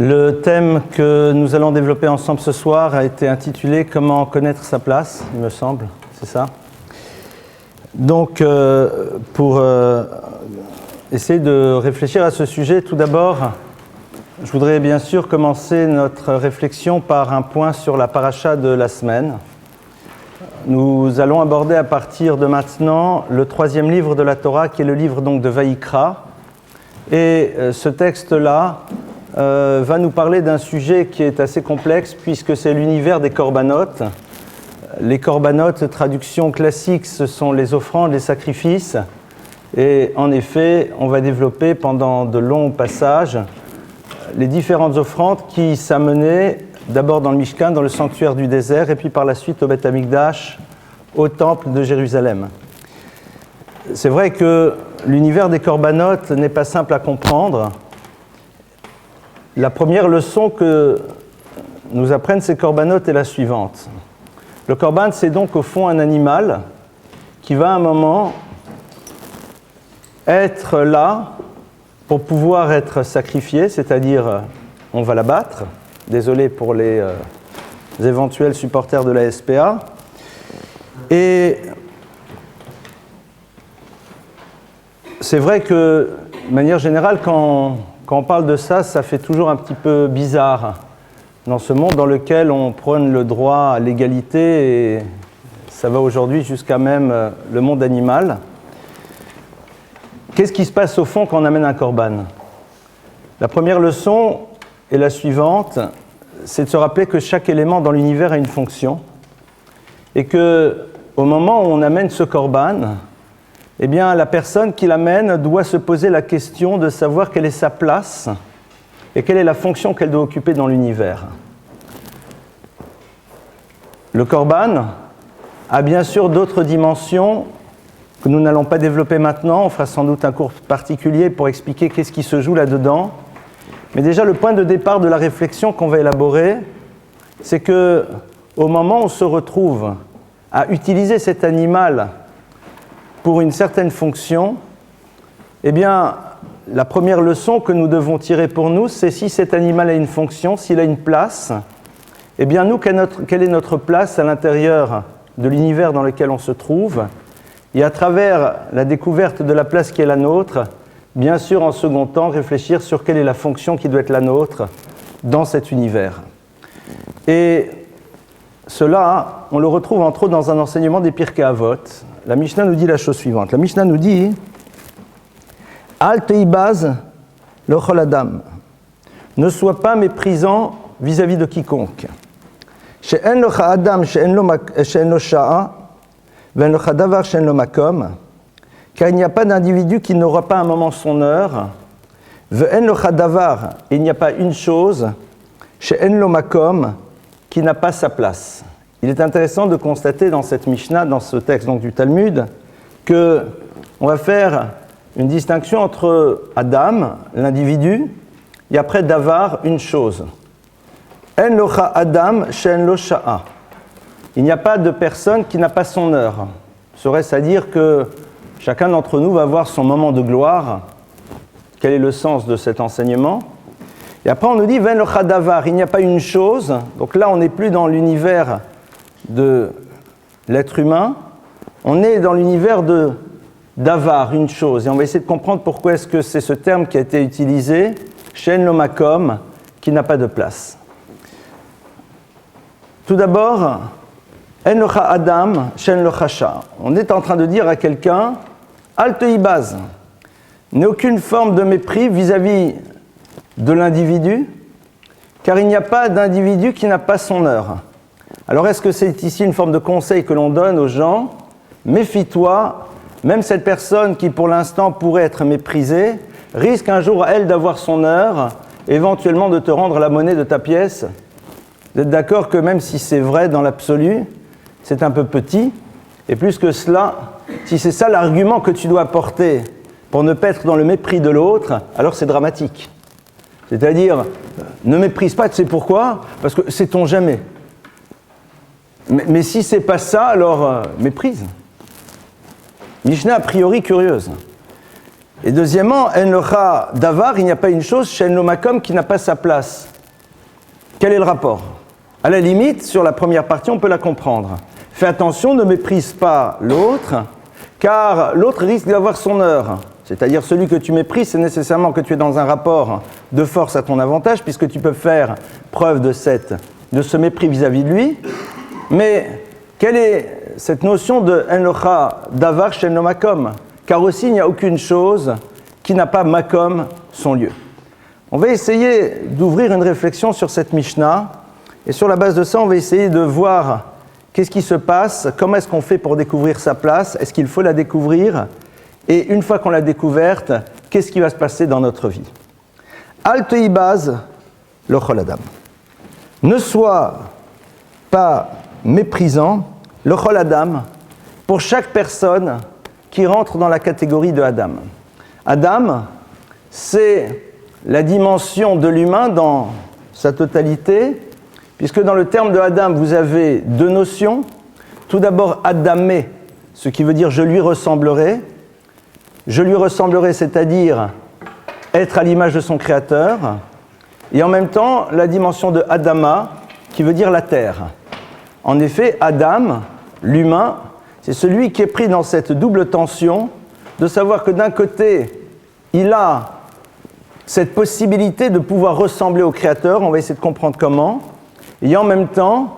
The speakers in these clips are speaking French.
Le thème que nous allons développer ensemble ce soir a été intitulé « Comment connaître sa place », il me semble, c'est ça. Donc, pour essayer de réfléchir à ce sujet, tout d'abord, je voudrais bien sûr commencer notre réflexion par un point sur la paracha de la semaine. Nous allons aborder à partir de maintenant le troisième livre de la Torah, qui est le livre donc de Vaïkra. Et ce texte-là va nous parler d'un sujet qui est assez complexe, puisque c'est l'univers des corbanotes. Les corbanotes, traduction classique, ce sont les offrandes, les sacrifices. Et en effet, on va développer pendant de longs passages les différentes offrandes qui s'amenaient d'abord dans le Mishkan, dans le sanctuaire du désert, et puis par la suite au Beth Amikdash, au temple de Jérusalem. C'est vrai que l'univers des corbanotes n'est pas simple à comprendre. La première leçon que nous apprennent ces corbanotes est la suivante. Le corban, c'est donc au fond un animal qui va à un moment être là pour pouvoir être sacrifié, c'est-à-dire on va l'abattre. Désolé pour les éventuels supporters de la SPA. Et c'est vrai que, de manière générale, quand on parle de ça, ça fait toujours un petit peu bizarre dans ce monde dans lequel on prône le droit à l'égalité, et ça va aujourd'hui jusqu'à même le monde animal. Qu'est-ce qui se passe au fond quand on amène un corban ? La première leçon est la suivante, c'est de se rappeler que chaque élément dans l'univers a une fonction, et que au moment où on amène ce corban, eh bien, la personne qui l'amène doit se poser la question de savoir quelle est sa place et quelle est la fonction qu'elle doit occuper dans l'univers. Le corban a bien sûr d'autres dimensions que nous n'allons pas développer maintenant. On fera sans doute un cours particulier pour expliquer qu'est-ce qui se joue là-dedans. Mais déjà, le point de départ de la réflexion qu'on va élaborer, c'est que au moment où on se retrouve à utiliser cet animal pour une certaine fonction, eh bien, la première leçon que nous devons tirer pour nous, c'est si cet animal a une fonction, s'il a une place, eh bien, nous, quelle est notre place à l'intérieur de l'univers dans lequel on se trouve, et à travers la découverte de la place qui est la nôtre, bien sûr, en second temps, réfléchir sur quelle est la fonction qui doit être la nôtre dans cet univers. Et cela, on le retrouve entre autres dans un enseignement des Pirkei Avot. La Mishnah nous dit la chose suivante. La Mishnah nous dit « Al teibaz l'ochol adam » ne sois pas méprisant vis-à-vis de quiconque. « She'en locha adam she'en lo sha'a ve'en locha davar she'en lo makom » car il n'y a pas d'individu qui n'aura pas un moment son heure. « Ve'en locha davar » il n'y a pas une chose « she'en lo makom » qui n'a pas sa place. Il est intéressant de constater dans cette Mishnah, dans ce texte donc, du Talmud, qu'on va faire une distinction entre Adam, l'individu, et après Davar, une chose. En locha Adam, she'en lo sha'a. Il n'y a pas de personne qui n'a pas son heure. Serait-ce à dire que chacun d'entre nous va avoir son moment de gloire. Quel est le sens de cet enseignement ? Et après on nous dit, Ven locha davar, il n'y a pas une chose. Donc là on n'est plus dans l'univers de l'être humain, on est dans l'univers de davar, une chose. Et on va essayer de comprendre pourquoi est-ce que c'est ce terme qui a été utilisé, she'en lo makom, qui n'a pas de place. Tout d'abord, en locha adam, she'en lo sha'a. On est en train de dire à quelqu'un, al teibaz, n'aie aucune forme de mépris vis-à-vis de l'individu, car il n'y a pas d'individu qui n'a pas son heure. Alors est-ce que c'est ici une forme de conseil que l'on donne aux gens ? Méfie-toi, même cette personne qui pour l'instant pourrait être méprisée, risque un jour elle d'avoir son heure, éventuellement de te rendre la monnaie de ta pièce. Vous êtes d'accord que même si c'est vrai dans l'absolu, c'est un peu petit, et plus que cela, si c'est ça l'argument que tu dois apporter pour ne pas être dans le mépris de l'autre, alors c'est dramatique. C'est-à-dire, ne méprise pas, tu sais pourquoi ? Parce que sait-on jamais. Mais si c'est pas ça, alors méprise. Mishnah a priori curieuse. Et deuxièmement, en locha davar, il n'y a pas une chose chez en lo makom qui n'a pas sa place. Quel est le rapport? À la limite, sur la première partie, on peut la comprendre. Fais attention, ne méprise pas l'autre, car l'autre risque d'avoir son heure. C'est-à-dire celui que tu méprises, c'est nécessairement que tu es dans un rapport de force à ton avantage, puisque tu peux faire preuve de ce mépris vis-à-vis de lui. Mais quelle est cette notion de en locha davar chez en lo makom? Car aussi, il n'y a aucune chose qui n'a pas makom, son lieu. On va essayer d'ouvrir une réflexion sur cette Mishnah, et sur la base de ça, on va essayer de voir qu'est-ce qui se passe, comment est-ce qu'on fait pour découvrir sa place, est-ce qu'il faut la découvrir, et une fois qu'on l'a découverte, qu'est-ce qui va se passer dans notre vie. Al teibaz lo chol adam. Ne sois pas méprisant lo chol adam pour chaque personne qui rentre dans la catégorie de Adam. Adam, c'est la dimension de l'humain dans sa totalité, puisque dans le terme de Adam, vous avez deux notions. Tout d'abord, Adamé, ce qui veut dire « je lui ressemblerai ». Je lui ressemblerai, c'est-à-dire être à l'image de son Créateur. Et en même temps, la dimension de Adama, qui veut dire la terre. En effet, Adam, l'humain, c'est celui qui est pris dans cette double tension de savoir que d'un côté, il a cette possibilité de pouvoir ressembler au Créateur, on va essayer de comprendre comment, et en même temps,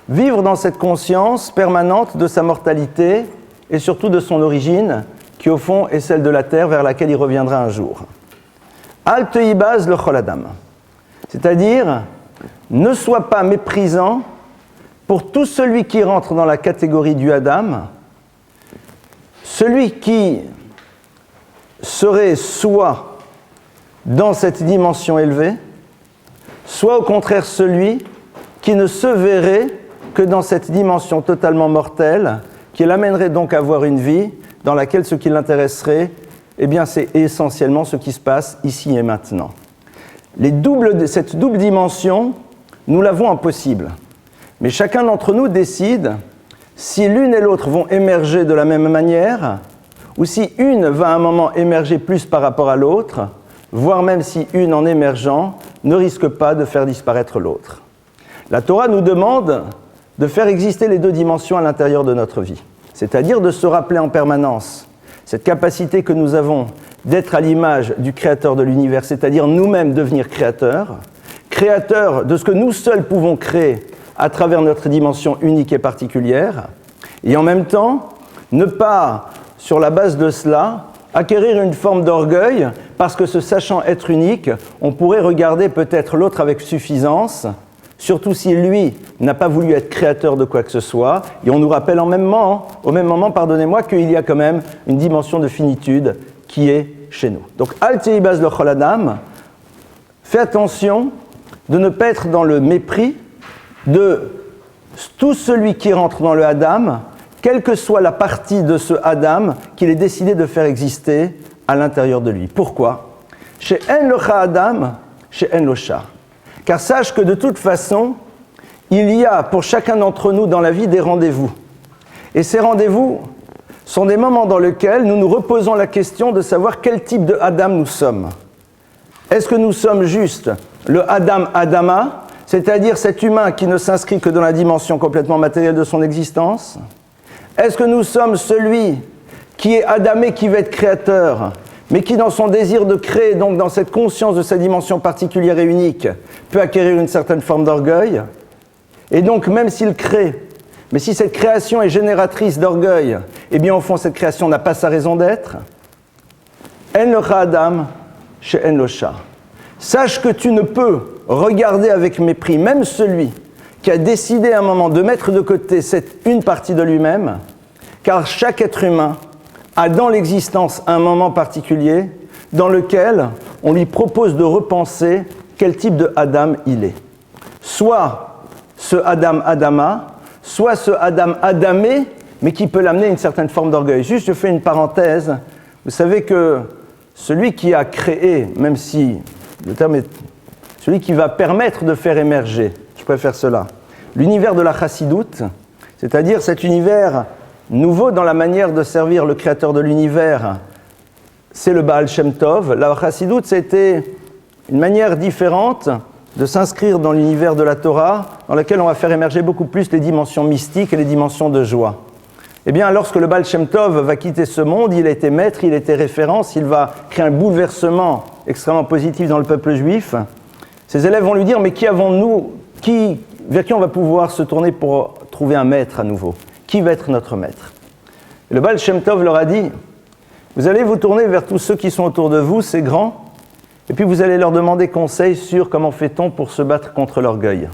vivre dans cette conscience permanente de sa mortalité et surtout de son origine, qui au fond est celle de la terre vers laquelle il reviendra un jour. Al teibaz le chol adam, c'est-à-dire, ne sois pas méprisant pour tout celui qui rentre dans la catégorie du Adam, celui qui serait soit dans cette dimension élevée, soit au contraire celui qui ne se verrait que dans cette dimension totalement mortelle, qui l'amènerait donc à avoir une vie dans laquelle ce qui l'intéresserait, eh bien, c'est essentiellement ce qui se passe ici et maintenant. Cette double dimension, nous l'avons en possible. Mais chacun d'entre nous décide si l'une et l'autre vont émerger de la même manière, ou si une va à un moment émerger plus par rapport à l'autre, voire même si une en émergeant ne risque pas de faire disparaître l'autre. La Torah nous demande de faire exister les deux dimensions à l'intérieur de notre vie, c'est-à-dire de se rappeler en permanence cette capacité que nous avons d'être à l'image du Créateur de l'univers, c'est-à-dire nous-mêmes devenir créateurs de ce que nous seuls pouvons créer à travers notre dimension unique et particulière, et en même temps, ne pas, sur la base de cela, acquérir une forme d'orgueil, parce que se sachant être unique, on pourrait regarder peut-être l'autre avec suffisance, surtout si lui n'a pas voulu être créateur de quoi que ce soit, et on nous rappelle au même moment, pardonnez-moi, qu'il y a quand même une dimension de finitude qui est chez nous. Donc, Al teibaz lo chol adam, fais attention de ne pas être dans le mépris de tout celui qui rentre dans le Adam, quelle que soit la partie de ce Adam qu'il ait décidé de faire exister à l'intérieur de lui. Pourquoi? Chez en locha Adam, chez en locha. Car sache que de toute façon, il y a pour chacun d'entre nous dans la vie des rendez-vous. Et ces rendez-vous sont des moments dans lesquels nous nous reposons la question de savoir quel type de Adam nous sommes. Est-ce que nous sommes juste le Adam Adama, c'est-à-dire cet humain qui ne s'inscrit que dans la dimension complètement matérielle de son existence? Est-ce que nous sommes celui qui est Adamé, qui veut être créateur, mais qui, dans son désir de créer, donc dans cette conscience de sa dimension particulière et unique, peut acquérir une certaine forme d'orgueil? Et donc, même s'il crée, mais si cette création est génératrice d'orgueil, eh bien, au fond, cette création n'a pas sa raison d'être. En locha Adam, chez en locha. Sache que tu ne peux regarder avec mépris même celui qui a décidé à un moment de mettre de côté une partie de lui-même, car chaque être humain a dans l'existence un moment particulier dans lequel on lui propose de repenser quel type de Adam il est. Soit ce Adam Adama, soit ce Adam Adamé, mais qui peut l'amener à une certaine forme d'orgueil. Juste, je fais une parenthèse. Vous savez que celui qui a créé, même si le terme est celui qui va permettre de faire émerger, je préfère cela, l'univers de la chassidoute, c'est-à-dire cet univers nouveau dans la manière de servir le créateur de l'univers c'est le Baal Shem Tov. La Chassidoute, c'était une manière différente de s'inscrire dans l'univers de la Torah, dans lequel on va faire émerger beaucoup plus les dimensions mystiques et les dimensions de joie. Eh bien, lorsque le Baal Shem Tov va quitter ce monde, il a été maître, il a été référence, il va créer un bouleversement extrêmement positif dans le peuple juif. Ses élèves vont lui dire, mais qui avons-nous, vers qui on va pouvoir se tourner pour trouver un maître à nouveau? Qui va être notre maître? Et le Baal Shem Tov leur a dit, vous allez vous tourner vers tous ceux qui sont autour de vous, ces grands, et puis vous allez leur demander conseil sur comment fait-on pour se battre contre l'orgueil.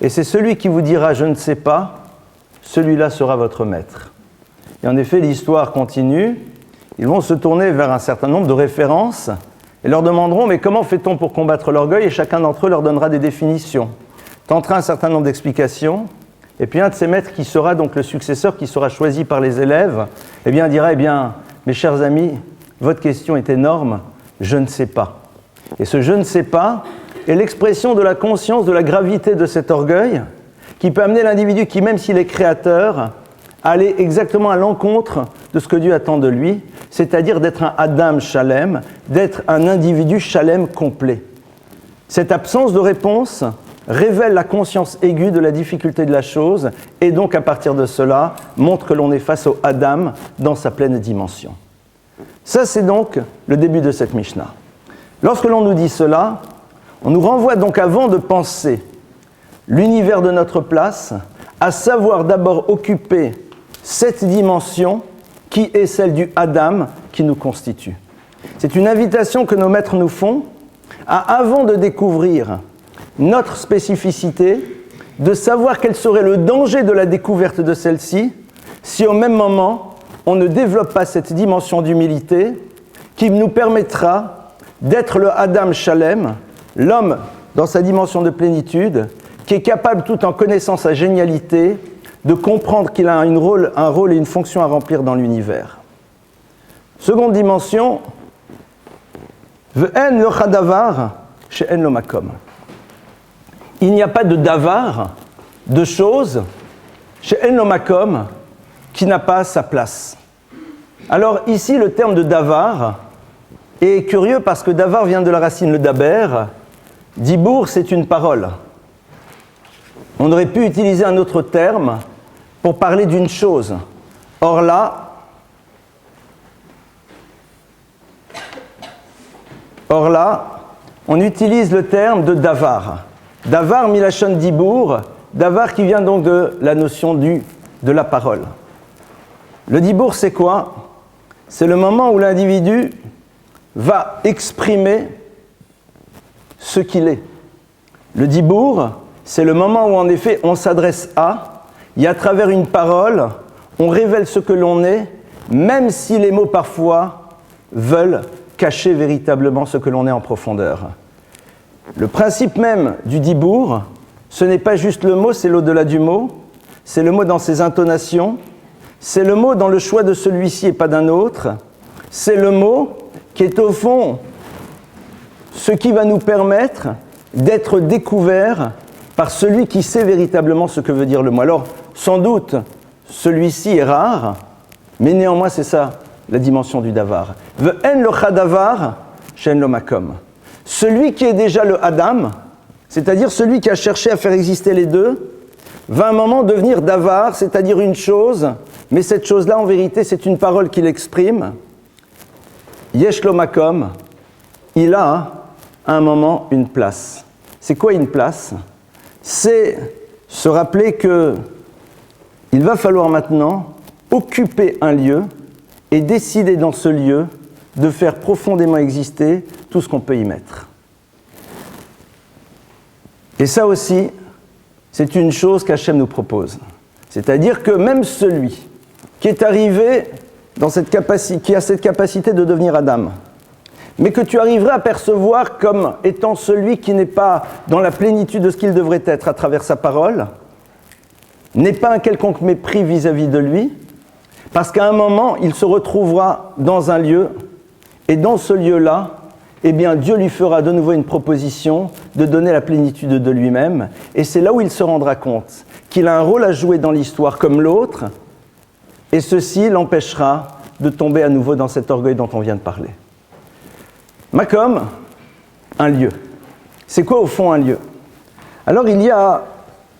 Et c'est celui qui vous dira « je ne sais pas », celui-là sera votre maître. Et en effet, l'histoire continue. Ils vont se tourner vers un certain nombre de références et leur demanderont « mais comment fait-on pour combattre l'orgueil ?» Et chacun d'entre eux leur donnera des définitions, tentera un certain nombre d'explications. Et puis un de ces maîtres qui sera donc le successeur, qui sera choisi par les élèves, eh bien dira « eh bien, mes chers amis, votre question est énorme, je ne sais pas. » Et ce « je ne sais pas » est l'expression de la conscience de la gravité de cet orgueil qui peut amener l'individu qui, même s'il est créateur, à aller exactement à l'encontre de ce que Dieu attend de lui, c'est-à-dire d'être un Adam Shalem, d'être un individu Shalem complet. Cette absence de réponse révèle la conscience aiguë de la difficulté de la chose et donc, à partir de cela, montre que l'on est face au Adam dans sa pleine dimension. Ça, c'est donc le début de cette Mishnah. Lorsque l'on nous dit cela, on nous renvoie donc, avant de penser l'univers de notre place, à savoir d'abord occuper cette dimension qui est celle du Adam qui nous constitue. C'est une invitation que nos maîtres nous font à, avant de découvrir notre spécificité, de savoir quel serait le danger de la découverte de celle-ci si au même moment on ne développe pas cette dimension d'humilité qui nous permettra d'être le Adam Shalem, l'homme dans sa dimension de plénitude, qui est capable, tout en connaissant sa génialité, de comprendre qu'il a un rôle et une fonction à remplir dans l'univers. Seconde dimension, Ve'en lo chadavar she'en lo makom. Il n'y a pas de davar, de chose, she'en lo makom, qui n'a pas sa place. Alors ici, le terme de davar est curieux parce que davar vient de la racine le daber, dibour, c'est une parole. On aurait pu utiliser un autre terme pour parler d'une chose. Or là, on utilise le terme de davar. Davar milachon dibour, davar qui vient donc de la notion de la parole. Le dibour, c'est quoi? C'est le moment où l'individu va exprimer ce qu'il est. Le dibour, c'est le moment où en effet on s'adresse à, et à travers une parole, on révèle ce que l'on est, même si les mots parfois veulent cacher véritablement ce que l'on est en profondeur. Le principe même du dibour, ce n'est pas juste le mot, c'est l'au-delà du mot, c'est le mot dans ses intonations, c'est le mot dans le choix de celui-ci et pas d'un autre, c'est le mot qui est au fond ce qui va nous permettre d'être découvert par celui qui sait véritablement ce que veut dire le mot. Alors, sans doute, celui-ci est rare, mais néanmoins, c'est ça, la dimension du davar. Ve'en lo chadavar, she'en lo makom. Celui qui est déjà le Adam, c'est-à-dire celui qui a cherché à faire exister les deux, va un moment devenir davar, c'est-à-dire une chose, mais cette chose-là, en vérité, c'est une parole qu'il exprime. Yesh lo makom, il a à un moment une place. C'est quoi une place? C'est se rappeler que il va falloir maintenant occuper un lieu et décider dans ce lieu de faire profondément exister tout ce qu'on peut y mettre. Et ça aussi, c'est une chose qu'Hachem nous propose. C'est-à-dire que même celui qui est arrivé dans cette capacité, qui a cette capacité de devenir Adam, mais que tu arriverais à percevoir comme étant celui qui n'est pas dans la plénitude de ce qu'il devrait être à travers sa parole, n'est pas un quelconque mépris vis-à-vis de lui, parce qu'à un moment, il se retrouvera dans un lieu, et dans ce lieu-là, eh bien, Dieu lui fera de nouveau une proposition de donner la plénitude de lui-même, et c'est là où il se rendra compte qu'il a un rôle à jouer dans l'histoire comme l'autre, et ceci l'empêchera de tomber à nouveau dans cet orgueil dont on vient de parler. Makom, un lieu. C'est quoi au fond un lieu? Alors il y a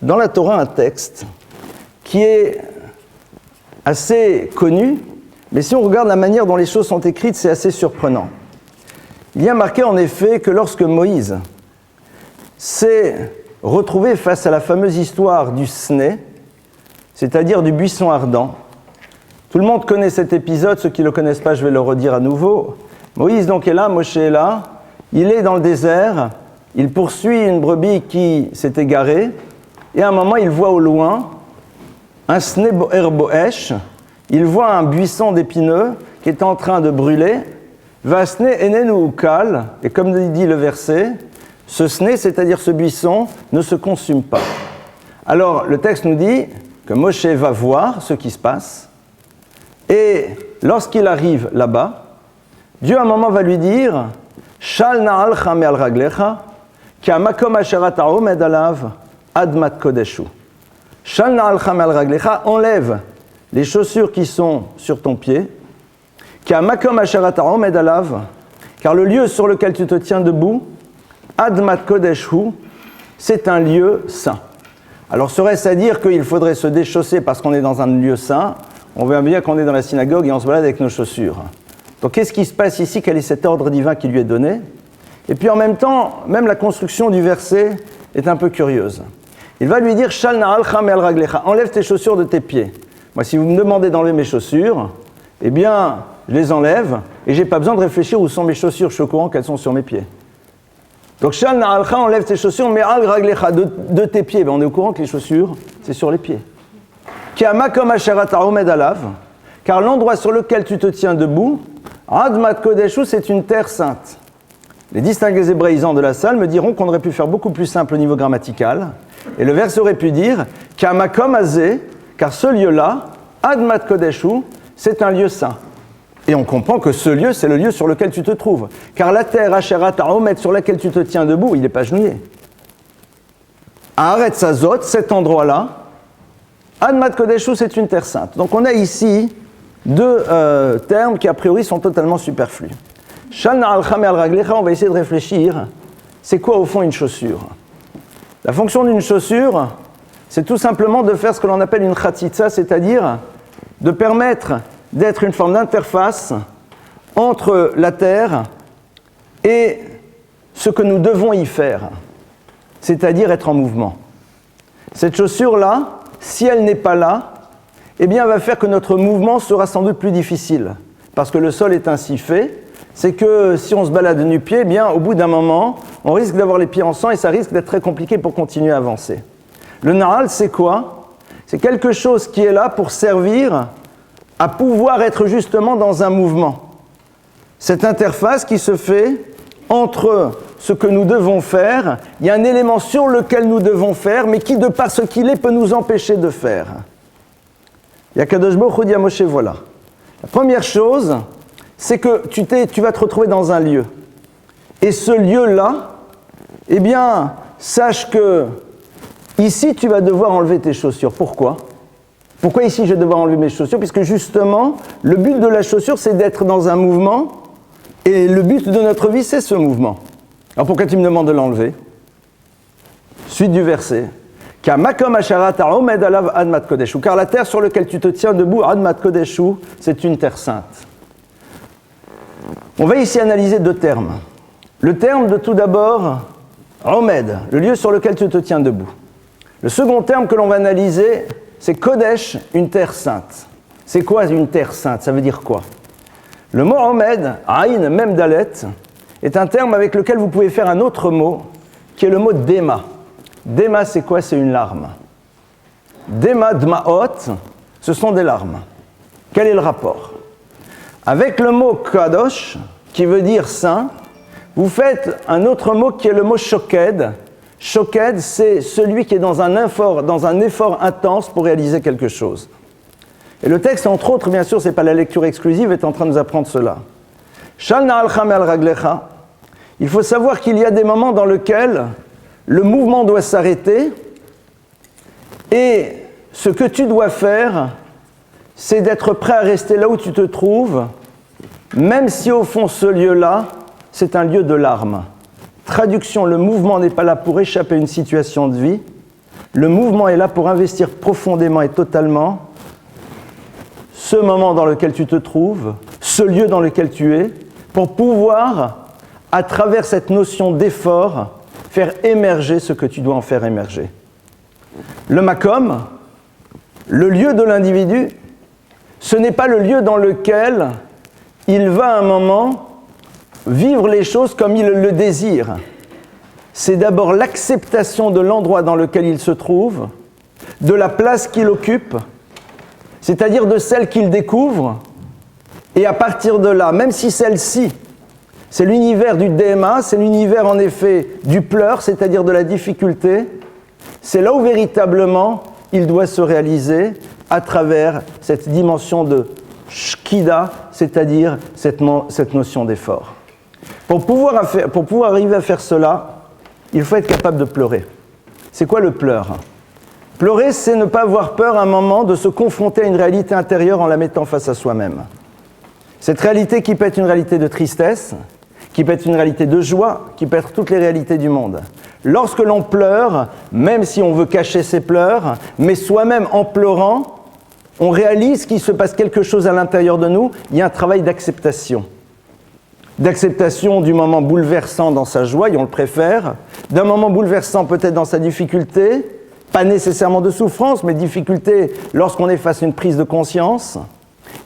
dans la Torah un texte qui est assez connu, mais si on regarde la manière dont les choses sont écrites, c'est assez surprenant. Il y a marqué en effet que lorsque Moïse s'est retrouvé face à la fameuse histoire du Sné, c'est-à-dire du buisson ardent, tout le monde connaît cet épisode, ceux qui ne le connaissent pas, je vais le redire à nouveau. Moïse donc est là, Moshe est là, il est dans le désert, il poursuit une brebis qui s'est égarée, et à un moment il voit au loin un Sné Boer Boesh, il voit un buisson d'épineux qui est en train de brûler, Vasne enenu ukal, et comme dit le verset, ce Sné, c'est-à-dire ce buisson, ne se consume pas. Alors le texte nous dit que Moshe va voir ce qui se passe, et lorsqu'il arrive là-bas, Dieu à un moment va lui dire Shal na'alcha me'al raglecha, ki hamakom asher ata omed alav admat kodeshu. Shal na'alcha me'al raglecha, enlève les chaussures qui sont sur ton pied, ki hamakom asher ata omed alav, car le lieu sur lequel tu te tiens debout, admat kodeshu, c'est un lieu saint. Alors serait-ce à dire qu'il faudrait se déchausser parce qu'on est dans un lieu saint? On voit bien qu'on est dans la synagogue et on se balade avec nos chaussures. Donc qu'est-ce qui se passe ici? Quel est cet ordre divin qui lui est donné? Et puis en même temps, même la construction du verset est un peu curieuse. Il va lui dire Shal na'alcha me'al raglecha, enlève tes chaussures de tes pieds. Moi, si vous me demandez d'enlever mes chaussures, eh bien, je les enlève et j'ai pas besoin de réfléchir où sont mes chaussures, je suis au courant qu'elles sont sur mes pieds. Donc Shal na'alcha, enlève tes chaussures, me'al raglecha, de tes pieds. Ben, on est au courant que les chaussures, c'est sur les pieds. Ki hamakom asher ata omed alav, car l'endroit sur lequel tu te tiens debout, admat kodeshu, c'est une terre sainte. Les distingués hébraïsants de la salle me diront qu'on aurait pu faire beaucoup plus simple au niveau grammatical, et le verset aurait pu dire Ki hamakom azé, car ce lieu-là, admat kodeshu, c'est un lieu saint. Et on comprend que ce lieu, c'est le lieu sur lequel tu te trouves. Car la terre, asher ata omed, sur laquelle tu te tiens debout, il n'est pas genouillé. Haaretz hazot, cet endroit-là, Admat Kodeshu, c'est une terre sainte. Donc on a ici deux termes qui a priori sont totalement superflus. Shal na'alcha me'al raglecha, on va essayer de réfléchir. C'est quoi au fond une chaussure? La fonction d'une chaussure, c'est tout simplement de faire ce que l'on appelle une chatzitza, c'est-à-dire de permettre d'être une forme d'interface entre la terre et ce que nous devons y faire, c'est-à-dire être en mouvement. Cette chaussure-là, si elle n'est pas là, eh bien, elle va faire que notre mouvement sera sans doute plus difficile. Parce que le sol est ainsi fait, c'est que si on se balade nu-pied, eh bien, au bout d'un moment, on risque d'avoir les pieds en sang et ça risque d'être très compliqué pour continuer à avancer. Le na'al, c'est quoi? C'est quelque chose qui est là pour servir à pouvoir être justement dans un mouvement. Cette interface qui se fait entre ce que nous devons faire, il y a un élément sur lequel nous devons faire, mais qui, de par ce qu'il est, peut nous empêcher de faire. Yakadosh Baruch Hu dit à Moshe, voilà. La première chose, c'est que tu vas te retrouver dans un lieu. Et ce lieu-là, eh bien, sache que ici, tu vas devoir enlever tes chaussures. Pourquoi? Pourquoi ici, je vais devoir enlever mes chaussures? Puisque justement, le but de la chaussure, c'est d'être dans un mouvement, et le but de notre vie, c'est ce mouvement. Alors pourquoi tu me demandes de l'enlever? Suite du verset. Car la terre sur laquelle tu te tiens debout, Admat Kodeshu, c'est une terre sainte. On va ici analyser deux termes. Le terme de tout d'abord, Omed, le lieu sur lequel tu te tiens debout. Le second terme que l'on va analyser, c'est Kodesh, une terre sainte. C'est quoi une terre sainte? Ça veut dire quoi? Le mot Omed, Aïn, même Dalet, est un terme avec lequel vous pouvez faire un autre mot, qui est le mot Dema. Dema, c'est quoi? C'est une larme. Dema, Dmaot, ce sont des larmes. Quel est le rapport? Avec le mot Kadosh, qui veut dire saint, vous faites un autre mot qui est le mot Shoked. Shoked, c'est celui qui est dans un effort intense pour réaliser quelque chose. Et le texte, entre autres, bien sûr, ce n'est pas la lecture exclusive, est en train de nous apprendre cela. Shal na'alcha me'al raglecha. Il faut savoir qu'il y a des moments dans lesquels le mouvement doit s'arrêter et ce que tu dois faire, c'est d'être prêt à rester là où tu te trouves, même si au fond ce lieu-là, c'est un lieu de larmes. Traduction, le mouvement n'est pas là pour échapper à une situation de vie, le mouvement est là pour investir profondément et totalement ce moment dans lequel tu te trouves, ce lieu dans lequel tu es, pour pouvoir, à travers cette notion d'effort, faire émerger ce que tu dois en faire émerger. Le makom, le lieu de l'individu, ce n'est pas le lieu dans lequel il va à un moment vivre les choses comme il le désire. C'est d'abord l'acceptation de l'endroit dans lequel il se trouve, de la place qu'il occupe, c'est-à-dire de celle qu'il découvre, et à partir de là, même si celle-ci, c'est l'univers du DMA, c'est l'univers en effet du pleur, c'est-à-dire de la difficulté, c'est là où véritablement il doit se réaliser à travers cette dimension de shkida, c'est-à-dire cette notion d'effort. Pour pouvoir arriver à faire cela, il faut être capable de pleurer. C'est quoi le pleur ? Pleurer, c'est ne pas avoir peur à un moment de se confronter à une réalité intérieure en la mettant face à soi-même. Cette réalité qui peut être une réalité de tristesse, qui peut être une réalité de joie, qui peut être toutes les réalités du monde. Lorsque l'on pleure, même si on veut cacher ses pleurs, mais soi-même en pleurant, on réalise qu'il se passe quelque chose à l'intérieur de nous, il y a un travail d'acceptation. D'acceptation du moment bouleversant dans sa joie, et on le préfère, d'un moment bouleversant peut-être dans sa difficulté, pas nécessairement de souffrance, mais difficulté lorsqu'on est face à une prise de conscience.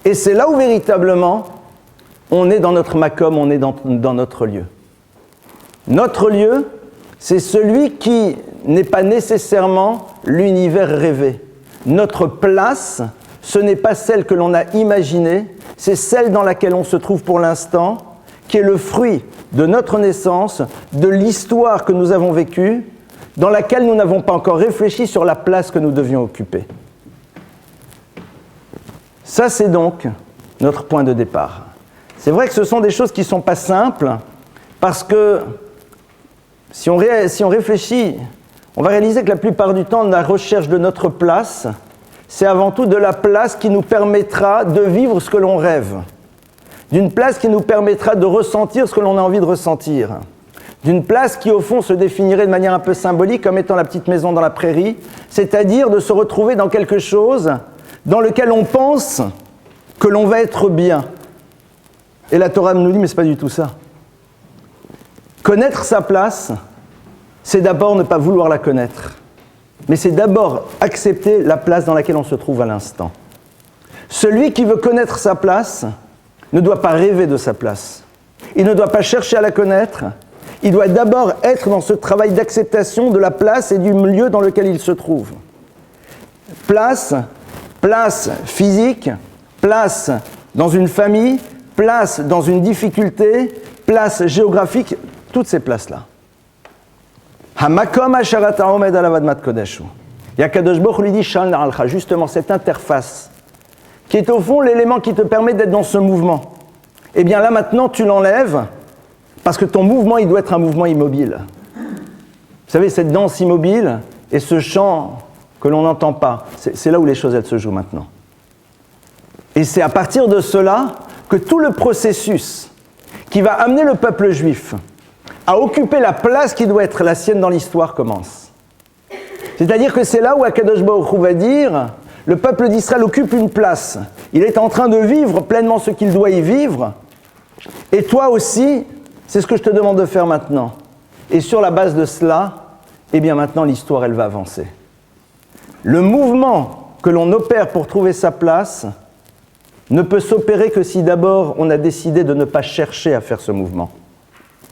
Et c'est là où véritablement on est dans notre makom, on est dans notre lieu. Notre lieu, c'est celui qui n'est pas nécessairement l'univers rêvé. Notre place, ce n'est pas celle que l'on a imaginée, c'est celle dans laquelle on se trouve pour l'instant, qui est le fruit de notre naissance, de l'histoire que nous avons vécue, dans laquelle nous n'avons pas encore réfléchi sur la place que nous devions occuper. Ça, c'est donc notre point de départ. C'est vrai que ce sont des choses qui ne sont pas simples, parce que si on réfléchit, on va réaliser que la plupart du temps, la recherche de notre place, c'est avant tout de la place qui nous permettra de vivre ce que l'on rêve, d'une place qui nous permettra de ressentir ce que l'on a envie de ressentir, d'une place qui, au fond, se définirait de manière un peu symbolique comme étant la petite maison dans la prairie, c'est-à-dire de se retrouver dans quelque chose dans lequel on pense que l'on va être bien. Et la Torah nous dit, mais ce n'est pas du tout ça. Connaître sa place, c'est d'abord ne pas vouloir la connaître, mais c'est d'abord accepter la place dans laquelle on se trouve à l'instant. Celui qui veut connaître sa place ne doit pas rêver de sa place. Il ne doit pas chercher à la connaître. Il doit d'abord être dans ce travail d'acceptation de la place et du lieu dans lequel il se trouve. Place physique, place dans une famille, place dans une difficulté, place géographique, toutes ces places-là. Hamakom asharat haomed alavad matkodeshu. Et Akadosh Baruch Hu lui dit Shal na'alcha, justement cette interface, qui est au fond l'élément qui te permet d'être dans ce mouvement. Eh bien là maintenant tu l'enlèves, parce que ton mouvement il doit être un mouvement immobile. Vous savez, cette danse immobile et ce chant que l'on n'entend pas, c'est là où les choses elles se jouent maintenant. Et c'est à partir de cela que tout le processus qui va amener le peuple juif à occuper la place qui doit être la sienne dans l'histoire commence. C'est-à-dire que c'est là où Akadosh Baruch Hu va dire, le peuple d'Israël occupe une place, il est en train de vivre pleinement ce qu'il doit y vivre, et toi aussi, c'est ce que je te demande de faire maintenant. Et sur la base de cela, eh bien maintenant l'histoire elle va avancer. Le mouvement que l'on opère pour trouver sa place ne peut s'opérer que si d'abord on a décidé de ne pas chercher à faire ce mouvement,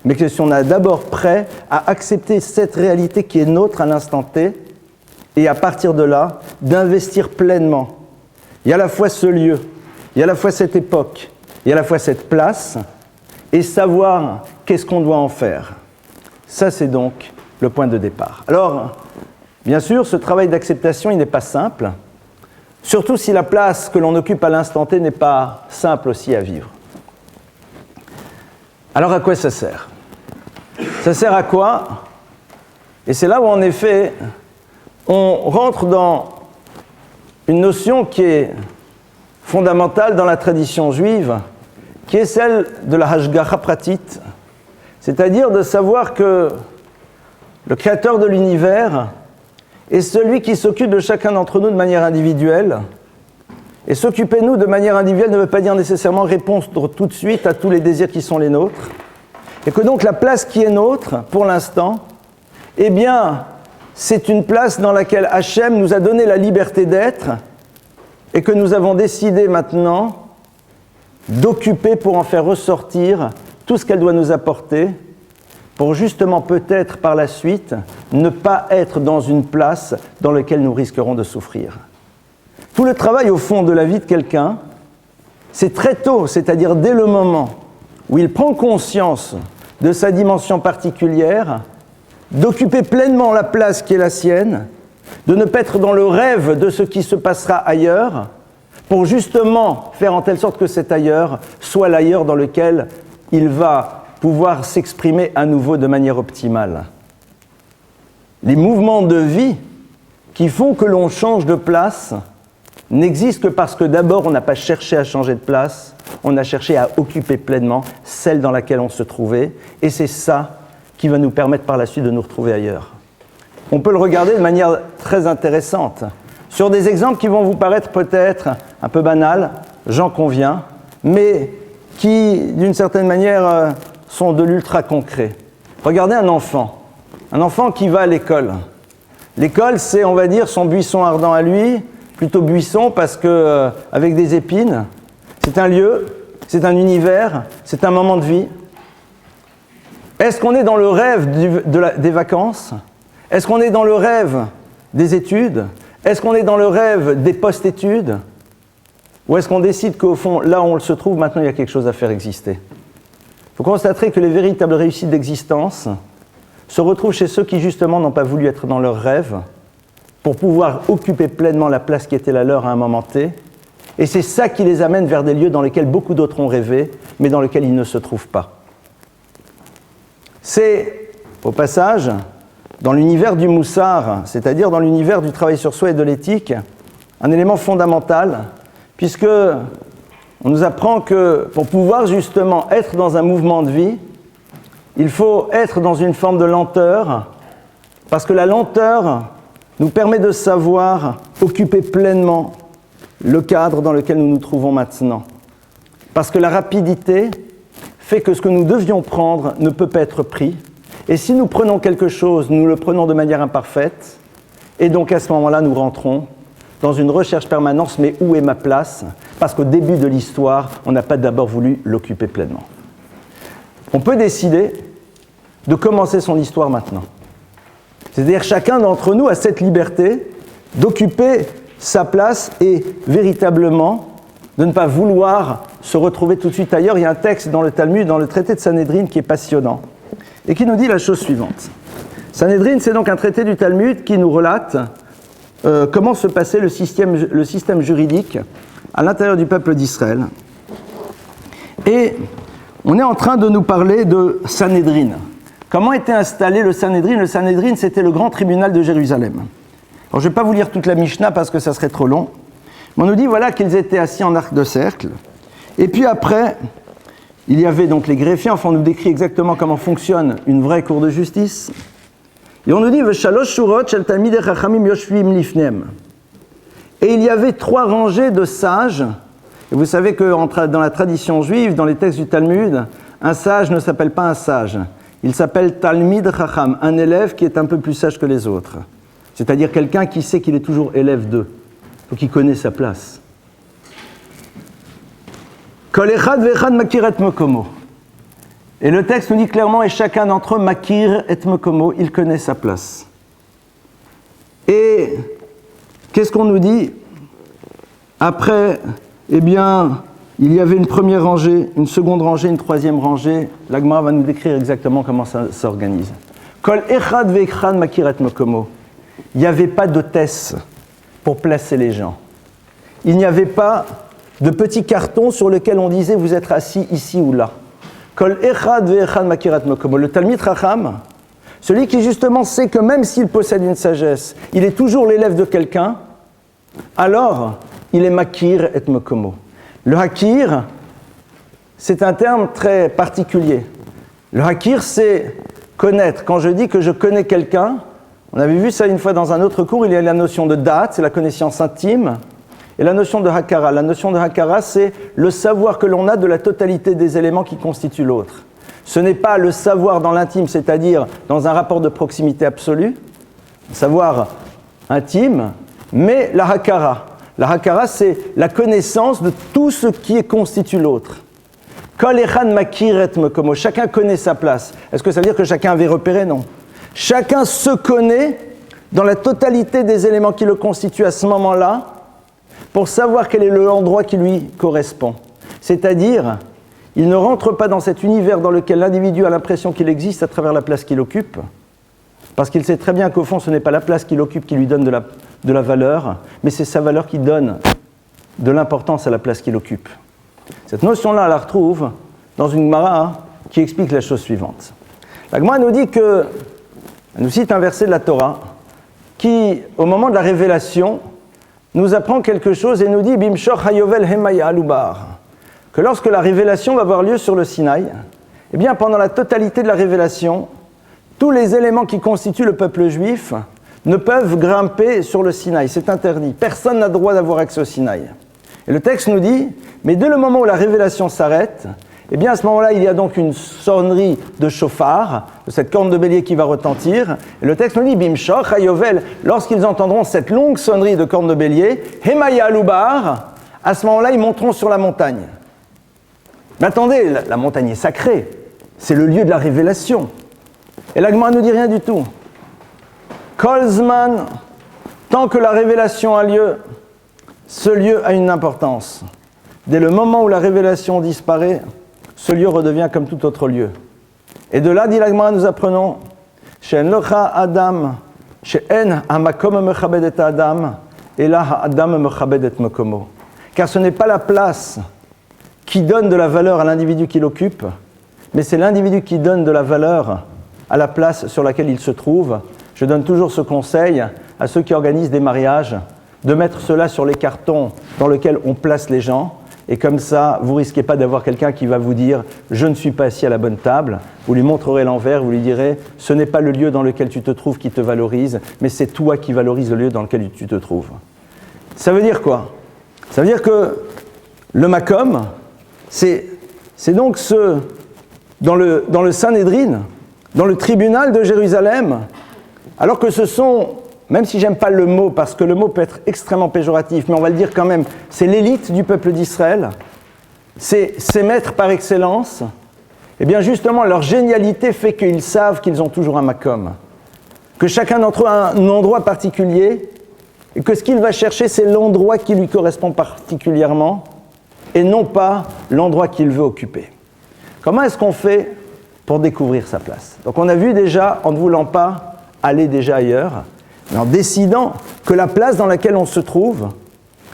mais que si on est d'abord prêt à accepter cette réalité qui est nôtre à l'instant T, et à partir de là, d'investir pleinement. Il y a à la fois ce lieu, il y a à la fois cette époque, il y a à la fois cette place, et savoir qu'est-ce qu'on doit en faire. Ça, c'est donc le point de départ. Alors, bien sûr, ce travail d'acceptation, il n'est pas simple, surtout si la place que l'on occupe à l'instant T n'est pas simple aussi à vivre. Alors, à quoi ça sert ? Ça sert à quoi ? Et c'est là où, en effet, on rentre dans une notion qui est fondamentale dans la tradition juive, qui est celle de la Hashgacha Pratit, c'est-à-dire de savoir que le créateur de l'univers est celui qui s'occupe de chacun d'entre nous de manière individuelle. Et s'occuper de nous de manière individuelle ne veut pas dire nécessairement répondre tout de suite à tous les désirs qui sont les nôtres. Et que donc la place qui est nôtre, pour l'instant, eh bien, c'est une place dans laquelle Hachem nous a donné la liberté d'être et que nous avons décidé maintenant d'occuper pour en faire ressortir tout ce qu'elle doit nous apporter pour justement peut-être par la suite ne pas être dans une place dans laquelle nous risquerons de souffrir. Tout le travail au fond de la vie de quelqu'un, c'est très tôt, c'est-à-dire dès le moment où il prend conscience de sa dimension particulière, d'occuper pleinement la place qui est la sienne, de ne pas être dans le rêve de ce qui se passera ailleurs, pour justement faire en telle sorte que cet ailleurs soit l'ailleurs dans lequel il va pouvoir s'exprimer à nouveau de manière optimale. Les mouvements de vie qui font que l'on change de place n'existent que parce que d'abord on n'a pas cherché à changer de place, on a cherché à occuper pleinement celle dans laquelle on se trouvait, et c'est ça qui va nous permettre par la suite de nous retrouver ailleurs. On peut le regarder de manière très intéressante, sur des exemples qui vont vous paraître peut-être un peu banals, j'en conviens, mais qui, d'une certaine manière, sont de l'ultra concret. Regardez un enfant qui va à l'école. L'école, c'est, on va dire, son buisson ardent à lui, plutôt buisson parce que, avec des épines, c'est un lieu, c'est un univers, c'est un moment de vie. Est-ce qu'on est dans le rêve des vacances? Est-ce qu'on est dans le rêve des études? Est-ce qu'on est dans le rêve des post-études? Ou est-ce qu'on décide qu'au fond, là où on se trouve, maintenant il y a quelque chose à faire exister? Vous constaterez que les véritables réussites d'existence se retrouvent chez ceux qui justement n'ont pas voulu être dans leur rêve pour pouvoir occuper pleinement la place qui était la leur à un moment T. Et c'est ça qui les amène vers des lieux dans lesquels beaucoup d'autres ont rêvé, mais dans lesquels ils ne se trouvent pas. C'est, au passage, dans l'univers du moussar, c'est-à-dire dans l'univers du travail sur soi et de l'éthique, un élément fondamental, puisque on nous apprend que pour pouvoir justement être dans un mouvement de vie, il faut être dans une forme de lenteur, parce que la lenteur nous permet de savoir occuper pleinement le cadre dans lequel nous nous trouvons maintenant. Parce que la rapidité fait que ce que nous devions prendre ne peut pas être pris. Et si nous prenons quelque chose, nous le prenons de manière imparfaite, et donc à ce moment-là, nous rentrons dans une recherche permanente, mais où est ma place? Parce qu'au début de l'histoire, on n'a pas d'abord voulu l'occuper pleinement. On peut décider de commencer son histoire maintenant. C'est-à-dire chacun d'entre nous a cette liberté d'occuper sa place et véritablement de ne pas vouloir se retrouver tout de suite ailleurs. Il y a un texte dans le Talmud, dans le traité de Sanhédrin, qui est passionnant et qui nous dit la chose suivante. Sanhédrin, c'est donc un traité du Talmud qui nous relate comment se passait le système juridique à l'intérieur du peuple d'Israël. Et on est en train de nous parler de Sanhédrin. Comment était installé le Sanhédrin? Le Sanhédrin, c'était le grand tribunal de Jérusalem. Alors, je ne vais pas vous lire toute la Mishnah parce que ça serait trop long. Mais on nous dit voilà qu'ils étaient assis en arc de cercle. Et puis après, il y avait donc les greffiers. Enfin, on nous décrit exactement comment fonctionne une vraie cour de justice. Et on nous dit Veshalosh shurot shel talmidei chachamim yoshvim lifnem. Et il y avait 3 rangées de sages. Et vous savez que dans la tradition juive, dans les textes du Talmud, un sage ne s'appelle pas un sage. Il s'appelle Talmid Chacham, un élève qui est un peu plus sage que les autres. C'est-à-dire quelqu'un qui sait qu'il est toujours élève d'eux, donc qui connaît sa place. Kol echad ve'echad makir et mekomo. Et le texte nous dit clairement, et chacun d'entre eux makir et mekomo, il connaît sa place. Et qu'est-ce qu'on nous dit? Après, eh bien, il y avait une première rangée, une seconde rangée, une troisième rangée. La Gemara va nous décrire exactement comment ça s'organise. Kol echad ve'echad makir et mekomo. Il n'y avait pas d'hôtesse pour placer les gens. Il n'y avait pas de petits cartons sur lesquels on disait vous êtes assis ici ou là. Kol echad ve'echad makir et mekomo. Le Talmid Chacham, celui qui justement sait que même s'il possède une sagesse, il est toujours l'élève de quelqu'un, alors il est makir et mekomo. Le hakir, c'est un terme très particulier. Le hakir, c'est connaître. Quand je dis que je connais quelqu'un, on avait vu ça une fois dans un autre cours, il y a la notion de date, c'est la connaissance intime, et la notion de hakara. La notion de hakara, c'est le savoir que l'on a de la totalité des éléments qui constituent l'autre. Ce n'est pas le savoir dans l'intime, c'est-à-dire dans un rapport de proximité absolue, savoir intime, mais la hakara. La hakara, c'est la connaissance de tout ce qui constitue l'autre. Kol echad makir et mekomo. Chacun connaît sa place. Est-ce que ça veut dire que chacun avait repéré? Non. Chacun se connaît dans la totalité des éléments qui le constituent à ce moment-là pour savoir quel est l'endroit qui lui correspond. C'est-à-dire, il ne rentre pas dans cet univers dans lequel l'individu a l'impression qu'il existe à travers la place qu'il occupe, parce qu'il sait très bien qu'au fond, ce n'est pas la place qu'il occupe qui lui donne de la valeur, mais c'est sa valeur qui donne de l'importance à la place qu'il occupe. Cette notion-là, on la retrouve dans une Gemara qui explique la chose suivante. La Gemara nous dit que, elle nous cite un verset de la Torah qui, au moment de la révélation, nous apprend quelque chose et nous dit Bimshor hayovel hemaya alubar, que lorsque la révélation va avoir lieu sur le Sinaï, eh bien pendant la totalité de la révélation, tous les éléments qui constituent le peuple juif ne peuvent grimper sur le Sinaï, c'est interdit. Personne n'a droit d'avoir accès au Sinaï. Et le texte nous dit, mais dès le moment où la révélation s'arrête, eh bien à ce moment-là, il y a donc une sonnerie de chauffard, de cette corne de bélier qui va retentir. Et le texte nous dit, Bimshor hayovel, lorsqu'ils entendront cette longue sonnerie de corne de bélier, Hemaya alubar, à ce moment-là, ils monteront sur la montagne. Mais attendez, la montagne est sacrée, c'est le lieu de la révélation. Et la Gemara ne nous dit rien du tout. Kolzman, tant que la révélation a lieu, ce lieu a une importance. Dès le moment où la révélation disparaît, ce lieu redevient comme tout autre lieu. Et de là, dit la Gemara, nous apprenons She'en locha Adam, she'en hamakom mechabed et Adam, et là Adam mechabed et mekomo. Car ce n'est pas la place qui donne de la valeur à l'individu qui l'occupe, mais c'est l'individu qui donne de la valeur à la place sur laquelle il se trouve. Je donne toujours ce conseil à ceux qui organisent des mariages, de mettre cela sur les cartons dans lesquels on place les gens, et comme ça, vous ne risquez pas d'avoir quelqu'un qui va vous dire « je ne suis pas assis à la bonne table », vous lui montrerez l'envers, vous lui direz « ce n'est pas le lieu dans lequel tu te trouves qui te valorise, mais c'est toi qui valorise le lieu dans lequel tu te trouves ». Ça veut dire quoi? Ça veut dire que le makom, c'est donc dans le Sanhédrin, dans le tribunal de Jérusalem, alors que ce sont, même si j'aime pas le mot, parce que le mot peut être extrêmement péjoratif, mais on va le dire quand même, c'est l'élite du peuple d'Israël, c'est ces maîtres par excellence, et bien justement leur génialité fait qu'ils savent qu'ils ont toujours un makom, que chacun d'entre eux a un endroit particulier, et que ce qu'il va chercher, c'est l'endroit qui lui correspond particulièrement, et non pas l'endroit qu'il veut occuper. Comment est-ce qu'on fait pour découvrir sa place? Donc on a vu déjà, en ne voulant pas aller déjà ailleurs, mais en décidant que la place dans laquelle on se trouve,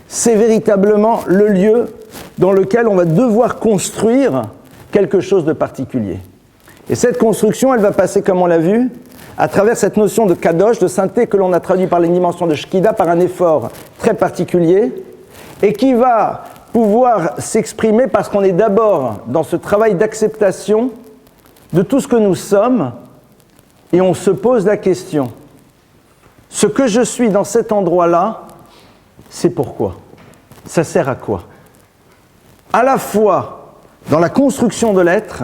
c'est véritablement le lieu dans lequel on va devoir construire quelque chose de particulier. Et cette construction, elle va passer, comme on l'a vu, à travers cette notion de kadosh, de sainteté que l'on a traduit par les dimensions de shkida, par un effort très particulier, et qui va pouvoir s'exprimer parce qu'on est d'abord dans ce travail d'acceptation de tout ce que nous sommes, et on se pose la question, ce que je suis dans cet endroit-là, c'est pourquoi? Ça sert à quoi? À la fois dans la construction de l'être,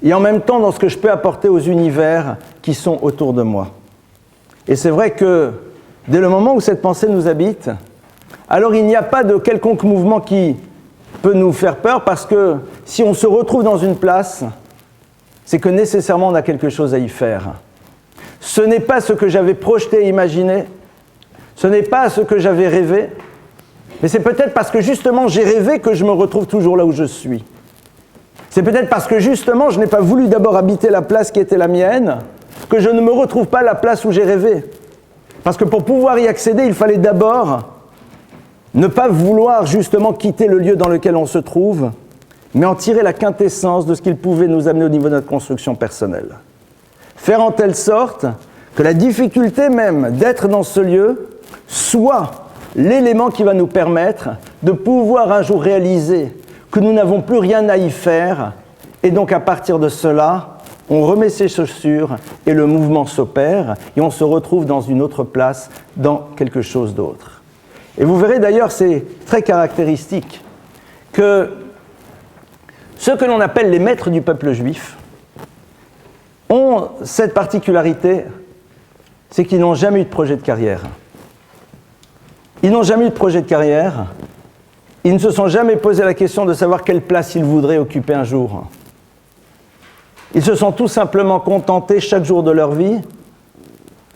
et en même temps dans ce que je peux apporter aux univers qui sont autour de moi. Et c'est vrai que dès le moment où cette pensée nous habite, alors il n'y a pas de quelconque mouvement qui peut nous faire peur, parce que si on se retrouve dans une place, c'est que nécessairement on a quelque chose à y faire. Ce n'est pas ce que j'avais projeté et imaginé, ce n'est pas ce que j'avais rêvé, mais c'est peut-être parce que justement j'ai rêvé que je me retrouve toujours là où je suis. C'est peut-être parce que justement je n'ai pas voulu d'abord habiter la place qui était la mienne, que je ne me retrouve pas à la place où j'ai rêvé. Parce que pour pouvoir y accéder, il fallait d'abord ne pas vouloir justement quitter le lieu dans lequel on se trouve, mais en tirer la quintessence de ce qu'il pouvait nous amener au niveau de notre construction personnelle. Faire en telle sorte que la difficulté même d'être dans ce lieu soit l'élément qui va nous permettre de pouvoir un jour réaliser que nous n'avons plus rien à y faire, et donc à partir de cela, on remet ses chaussures et le mouvement s'opère, et on se retrouve dans une autre place, dans quelque chose d'autre. Et vous verrez d'ailleurs, c'est très caractéristique, que ceux que l'on appelle les maîtres du peuple juif ont cette particularité, c'est qu'ils n'ont jamais eu de projet de carrière. Ils n'ont jamais eu de projet de carrière, ils ne se sont jamais posé la question de savoir quelle place ils voudraient occuper un jour. Ils se sont tout simplement contentés chaque jour de leur vie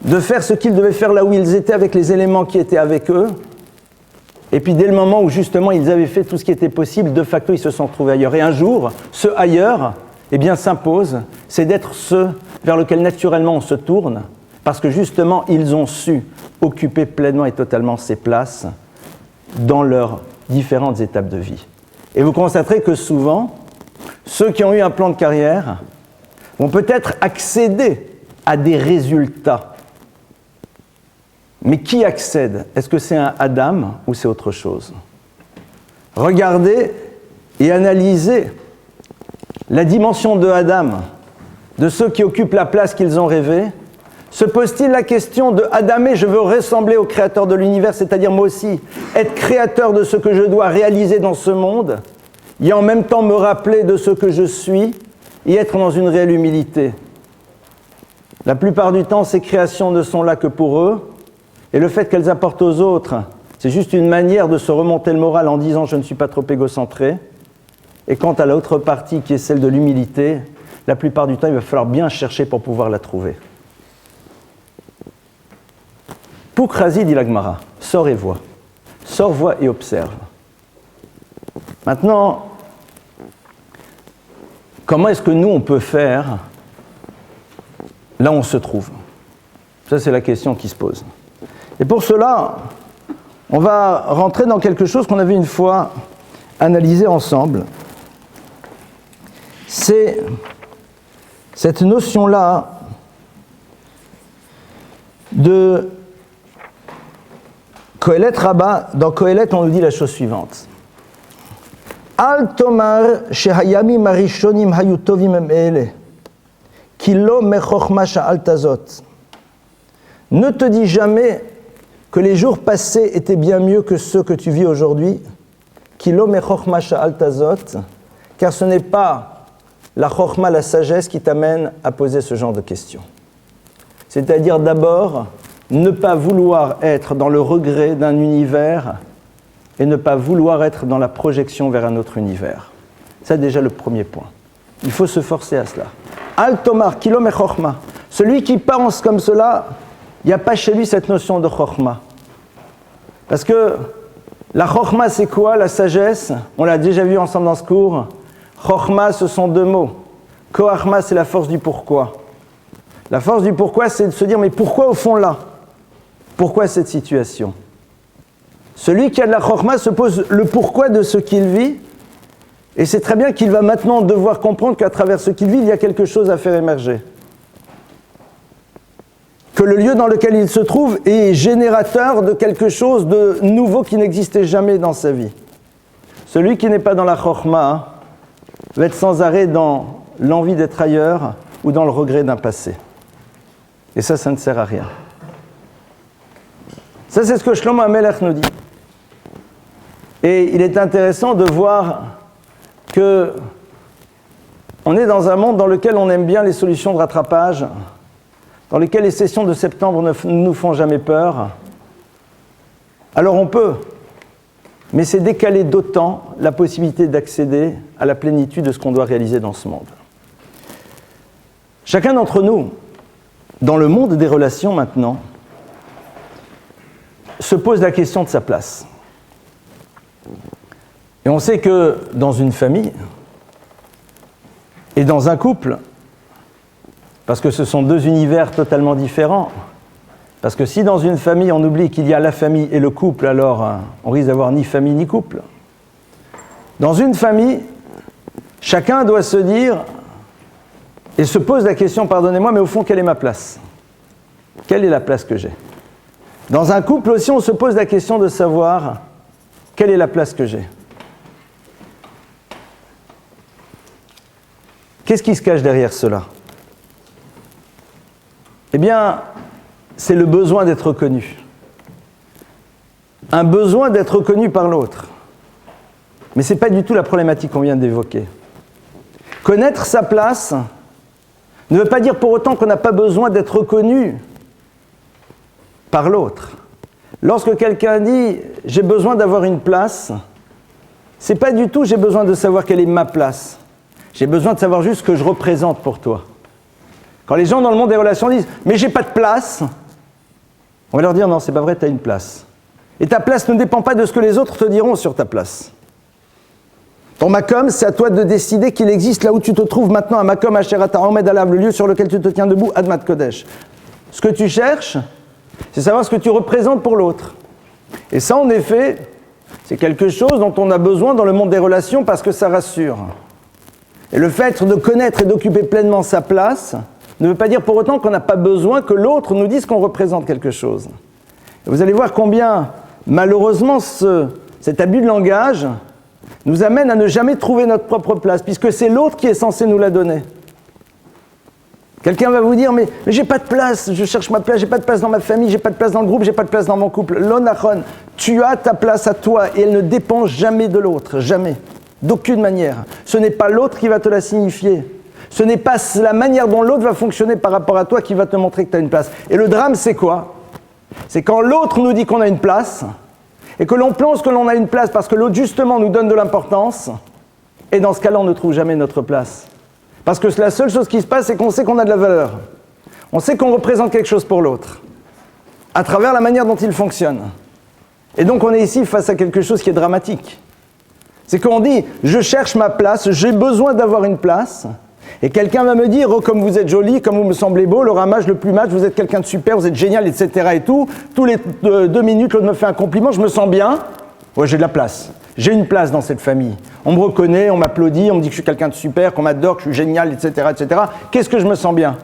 de faire ce qu'ils devaient faire là où ils étaient avec les éléments qui étaient avec eux. Et puis dès le moment où justement ils avaient fait tout ce qui était possible, de facto ils se sont trouvés ailleurs. Et un jour, ce ailleurs, eh bien, s'impose, c'est d'être ce vers lequel naturellement on se tourne, parce que justement ils ont su occuper pleinement et totalement ces places dans leurs différentes étapes de vie. Et vous constaterez que souvent, ceux qui ont eu un plan de carrière vont peut-être accéder à des résultats. Mais qui accède? Est-ce que c'est un Adam ou c'est autre chose? Regardez et analysez la dimension de Adam, de ceux qui occupent la place qu'ils ont rêvée. Se pose-t-il la question de Adamé, je veux ressembler au créateur de l'univers, c'est-à-dire moi aussi, être créateur de ce que je dois réaliser dans ce monde, et en même temps me rappeler de ce que je suis, et être dans une réelle humilité. La plupart du temps, ces créations ne sont là que pour eux, et le fait qu'elles apportent aux autres, c'est juste une manière de se remonter le moral en disant « je ne suis pas trop égocentré ». Et quant à l'autre partie qui est celle de l'humilité, la plupart du temps, il va falloir bien chercher pour pouvoir la trouver. Poukrasi, dit la Gemara, sors et vois. Sors, vois et observe. Maintenant, comment est-ce que nous, on peut faire là où on se trouve? Ça, c'est la question qui se pose. Et pour cela, on va rentrer dans quelque chose qu'on avait une fois analysé ensemble. C'est cette notion-là de Kohelet Rabbah. Dans Kohelet, on nous dit la chose suivante. Al tomar shehayamim arishonim hayu tovim em ele, ki lo mechochma sha'al tazot. Ne te dis jamais que les jours passés étaient bien mieux que ceux que tu vis aujourd'hui, ki lo mechochma sha'al tazot, car ce n'est pas la chochma, la sagesse, qui t'amène à poser ce genre de questions. C'est-à-dire d'abord, ne pas vouloir être dans le regret d'un univers et ne pas vouloir être dans la projection vers un autre univers. C'est déjà le premier point. Il faut se forcer à cela. Al tomar kilo me chochma. Celui qui pense comme cela, il n'y a pas chez lui cette notion de chochma. Parce que la chochma, c'est quoi? La sagesse, on l'a déjà vu ensemble dans ce cours. Chochma, ce sont deux mots. Koachma, c'est la force du pourquoi. La force du pourquoi, c'est de se dire, mais pourquoi au fond là? Pourquoi cette situation? Celui qui a de la chokhma se pose le pourquoi de ce qu'il vit, et c'est très bien qu'il va maintenant devoir comprendre qu'à travers ce qu'il vit, il y a quelque chose à faire émerger. Que le lieu dans lequel il se trouve est générateur de quelque chose de nouveau qui n'existait jamais dans sa vie. Celui qui n'est pas dans la chokhma va être sans arrêt dans l'envie d'être ailleurs ou dans le regret d'un passé. Et ça ne sert à rien. Ça, c'est ce que Shlomo HaMelech nous dit. Et il est intéressant de voir que on est dans un monde dans lequel on aime bien les solutions de rattrapage, dans lesquelles les sessions de septembre ne nous font jamais peur. Alors on peut, mais c'est décaler d'autant la possibilité d'accéder à la plénitude de ce qu'on doit réaliser dans ce monde. Chacun d'entre nous, dans le monde des relations maintenant, se pose la question de sa place. Et on sait que dans une famille et dans un couple, parce que ce sont deux univers totalement différents, parce que si dans une famille on oublie qu'il y a la famille et le couple, alors on risque d'avoir ni famille ni couple. Dans une famille, chacun doit se dire et se pose la question, pardonnez-moi, mais au fond, quelle est ma place? Quelle est la place que j'ai? Dans un couple aussi, on se pose la question de savoir quelle est la place que j'ai? Qu'est-ce qui se cache derrière cela? Eh bien, c'est le besoin d'être reconnu. Un besoin d'être reconnu par l'autre. Mais ce n'est pas du tout la problématique qu'on vient d'évoquer. Connaître sa place ne veut pas dire pour autant qu'on n'a pas besoin d'être reconnu par l'autre. Lorsque quelqu'un dit « j'ai besoin d'avoir une place », ce n'est pas du tout « j'ai besoin de savoir quelle est ma place ». J'ai besoin de savoir juste ce que je représente pour toi. Quand les gens dans le monde des relations disent « mais j'ai pas de place », on va leur dire « non, c'est pas vrai, tu as une place ». Et ta place ne dépend pas de ce que les autres te diront sur ta place. Ton Makom, c'est à toi de décider qu'il existe là où tu te trouves maintenant, à Makom Asherat Haomed Alav, le lieu sur lequel tu te tiens debout, Admat Kodesh. Ce que tu cherches, c'est savoir ce que tu représentes pour l'autre. Et ça, en effet, c'est quelque chose dont on a besoin dans le monde des relations parce que ça rassure. Et le fait de connaître et d'occuper pleinement sa place ne veut pas dire pour autant qu'on n'a pas besoin que l'autre nous dise qu'on représente quelque chose. Et vous allez voir combien, malheureusement, cet abus de langage nous amène à ne jamais trouver notre propre place, puisque c'est l'autre qui est censé nous la donner. Quelqu'un va vous dire, mais j'ai pas de place, je cherche ma place, j'ai pas de place dans ma famille, j'ai pas de place dans le groupe, j'ai pas de place dans mon couple. L'onachon, tu as ta place à toi et elle ne dépend jamais de l'autre, jamais, d'aucune manière. Ce n'est pas l'autre qui va te la signifier. Ce n'est pas la manière dont l'autre va fonctionner par rapport à toi qui va te montrer que tu as une place. Et le drame, c'est quoi? C'est quand l'autre nous dit qu'on a une place, et que l'on pense que l'on a une place parce que l'autre justement nous donne de l'importance, et dans ce cas-là, on ne trouve jamais notre place. Parce que la seule chose qui se passe, c'est qu'on sait qu'on a de la valeur. On sait qu'on représente quelque chose pour l'autre, à travers la manière dont il fonctionne. Et donc on est ici face à quelque chose qui est dramatique. C'est qu'on dit, je cherche ma place, j'ai besoin d'avoir une place, et quelqu'un va me dire, oh, comme vous êtes joli, comme vous me semblez beau, le ramage, le plumage, vous êtes quelqu'un de super, vous êtes génial, etc. et tout. Tous les 2 minutes, l'autre me fait un compliment, je me sens bien. Ouais, j'ai de la place. J'ai une place dans cette famille. On me reconnaît, on m'applaudit, on me dit que je suis quelqu'un de super, qu'on m'adore, que je suis génial, etc., etc. Qu'est-ce que je me sens bien?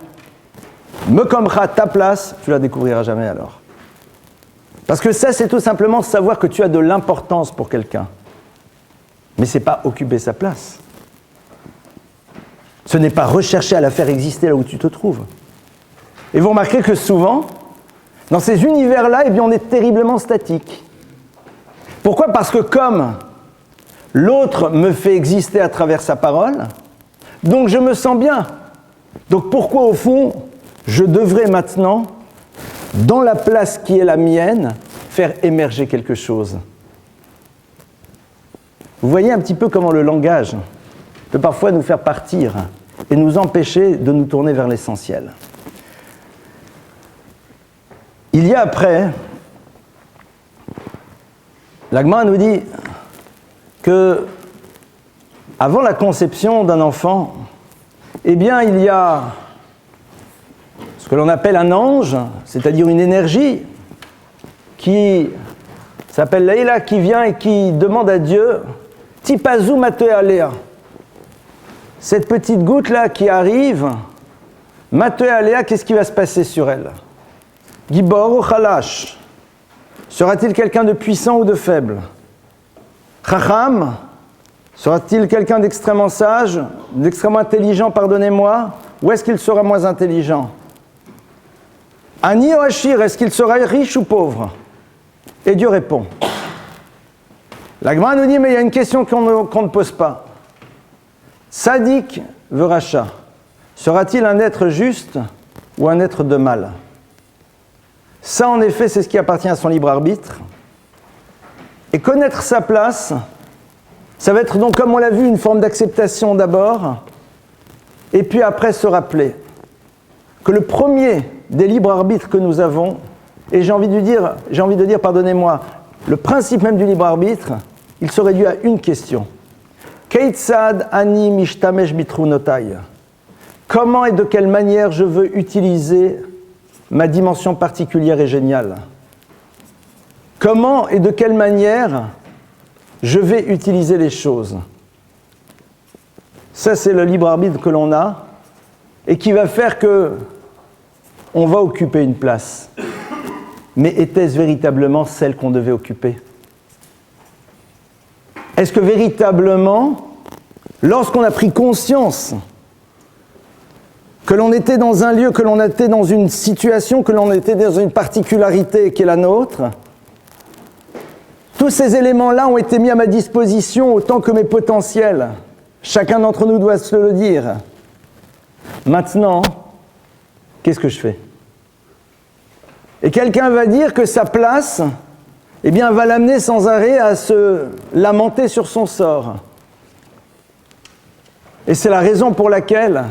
Me commera ta place, tu la découvriras jamais alors. Parce que ça, c'est tout simplement savoir que tu as de l'importance pour quelqu'un. Mais ce n'est pas occuper sa place. Ce n'est pas rechercher à la faire exister là où tu te trouves. Et vous remarquerez que souvent, dans ces univers-là, eh bien, on est terriblement statique. Pourquoi? Parce que comme l'autre me fait exister à travers sa parole, donc je me sens bien. Donc pourquoi, au fond, je devrais maintenant, dans la place qui est la mienne, faire émerger quelque chose? Vous voyez un petit peu comment le langage peut parfois nous faire partir et nous empêcher de nous tourner vers l'essentiel. Il y a après, la Gemara nous dit que avant la conception d'un enfant, eh bien il y a ce que l'on appelle un ange, c'est-à-dire une énergie qui s'appelle Leïla, qui vient et qui demande à Dieu Tipazu Mate Alea. Cette petite goutte-là qui arrive, Mate Alea, qu'est-ce qui va se passer sur elle? Gibor ou Khalash? Sera-t-il quelqu'un de puissant ou de faible? Chacham? Sera-t-il quelqu'un d'extrêmement sage, d'extrêmement intelligent, pardonnez-moi? Ou est-ce qu'il sera moins intelligent? Ani ou Achir, est-ce qu'il sera riche ou pauvre? Et Dieu répond. La Gemara nous dit, mais il y a une question qu'on ne pose pas. Sadik Veracha, sera-t-il un être juste ou un être de mal? Ça, en effet, c'est ce qui appartient à son libre arbitre. Et connaître sa place, ça va être donc, comme on l'a vu, une forme d'acceptation d'abord, et puis après se rappeler que le premier des libres arbitres que nous avons, et j'ai envie de dire, pardonnez-moi, le principe même du libre arbitre, il se réduit à une question. Keitzad ani mishtamesh bitrunotai. Comment et de quelle manière je veux utiliser ma dimension particulière et géniale? Comment et de quelle manière je vais utiliser les choses? Ça, c'est le libre arbitre que l'on a et qui va faire que on va occuper une place. Mais était-ce véritablement celle qu'on devait occuper? Est-ce que véritablement, lorsqu'on a pris conscience que l'on était dans un lieu, que l'on était dans une situation, que l'on était dans une particularité qui est la nôtre, tous ces éléments-là ont été mis à ma disposition autant que mes potentiels. Chacun d'entre nous doit se le dire. Maintenant, qu'est-ce que je fais? Et quelqu'un va dire que sa place, eh bien, va l'amener sans arrêt à se lamenter sur son sort. Et c'est la raison pour laquelle,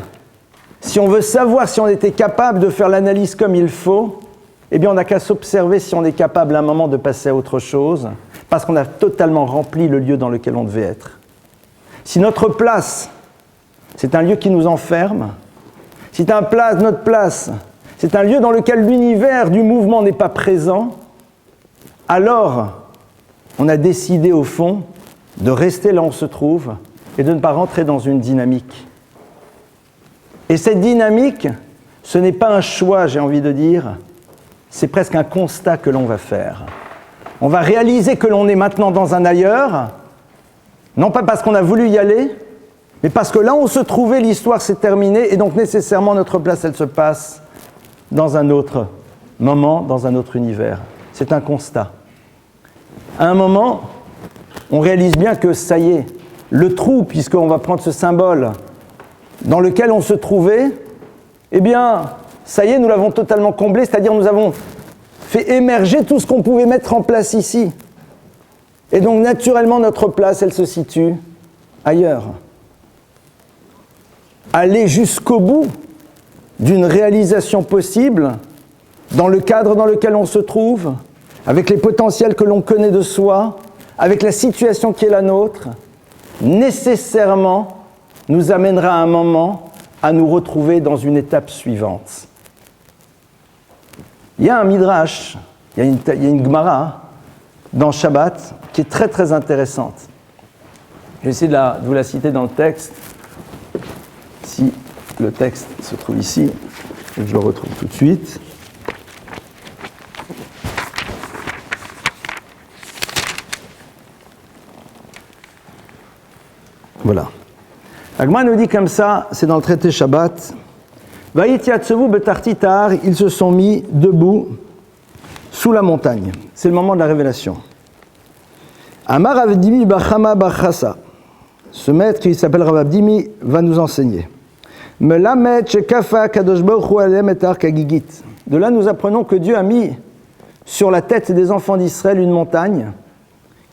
si on veut savoir si on était capable de faire l'analyse comme il faut, eh bien, on n'a qu'à s'observer si on est capable à un moment de passer à autre chose, parce qu'on a totalement rempli le lieu dans lequel on devait être. Si notre place, c'est un lieu qui nous enferme, si notre place, c'est un lieu dans lequel l'univers du mouvement n'est pas présent, alors on a décidé au fond de rester là où on se trouve et de ne pas rentrer dans une dynamique. Et cette dynamique, ce n'est pas un choix, j'ai envie de dire, c'est presque un constat que l'on va faire. On va réaliser que l'on est maintenant dans un ailleurs, non pas parce qu'on a voulu y aller, mais parce que là où on se trouvait, l'histoire s'est terminée, et donc nécessairement notre place, elle se passe dans un autre moment, dans un autre univers. C'est un constat. À un moment, on réalise bien que ça y est, le trou, puisqu'on va prendre ce symbole, dans lequel on se trouvait, eh bien, ça y est, nous l'avons totalement comblé, c'est-à-dire nous avons fait émerger tout ce qu'on pouvait mettre en place ici. Et donc, naturellement, notre place, elle se situe ailleurs. Aller jusqu'au bout d'une réalisation possible, dans le cadre dans lequel on se trouve, avec les potentiels que l'on connaît de soi, avec la situation qui est la nôtre, nécessairement nous amènera à un moment à nous retrouver dans une étape suivante. Il y a un midrash, il y a une Gemara dans Shabbat qui est très très intéressante. Je vais essayer de vous la citer dans le texte. Si le texte se trouve ici, je le retrouve tout de suite. Voilà. La Gemara nous dit comme ça, c'est dans le traité Shabbat. Vaïtiatsevu betartitar, ils se sont mis debout sous la montagne. C'est le moment de la révélation. Amar Avdimi Bachama Bachasa. Ce maître qui s'appelle Rav Avdimi va nous enseigner. Melamed shekafa kadosh baruch hu alem et ar kagigit. De là, nous apprenons que Dieu a mis sur la tête des enfants d'Israël une montagne,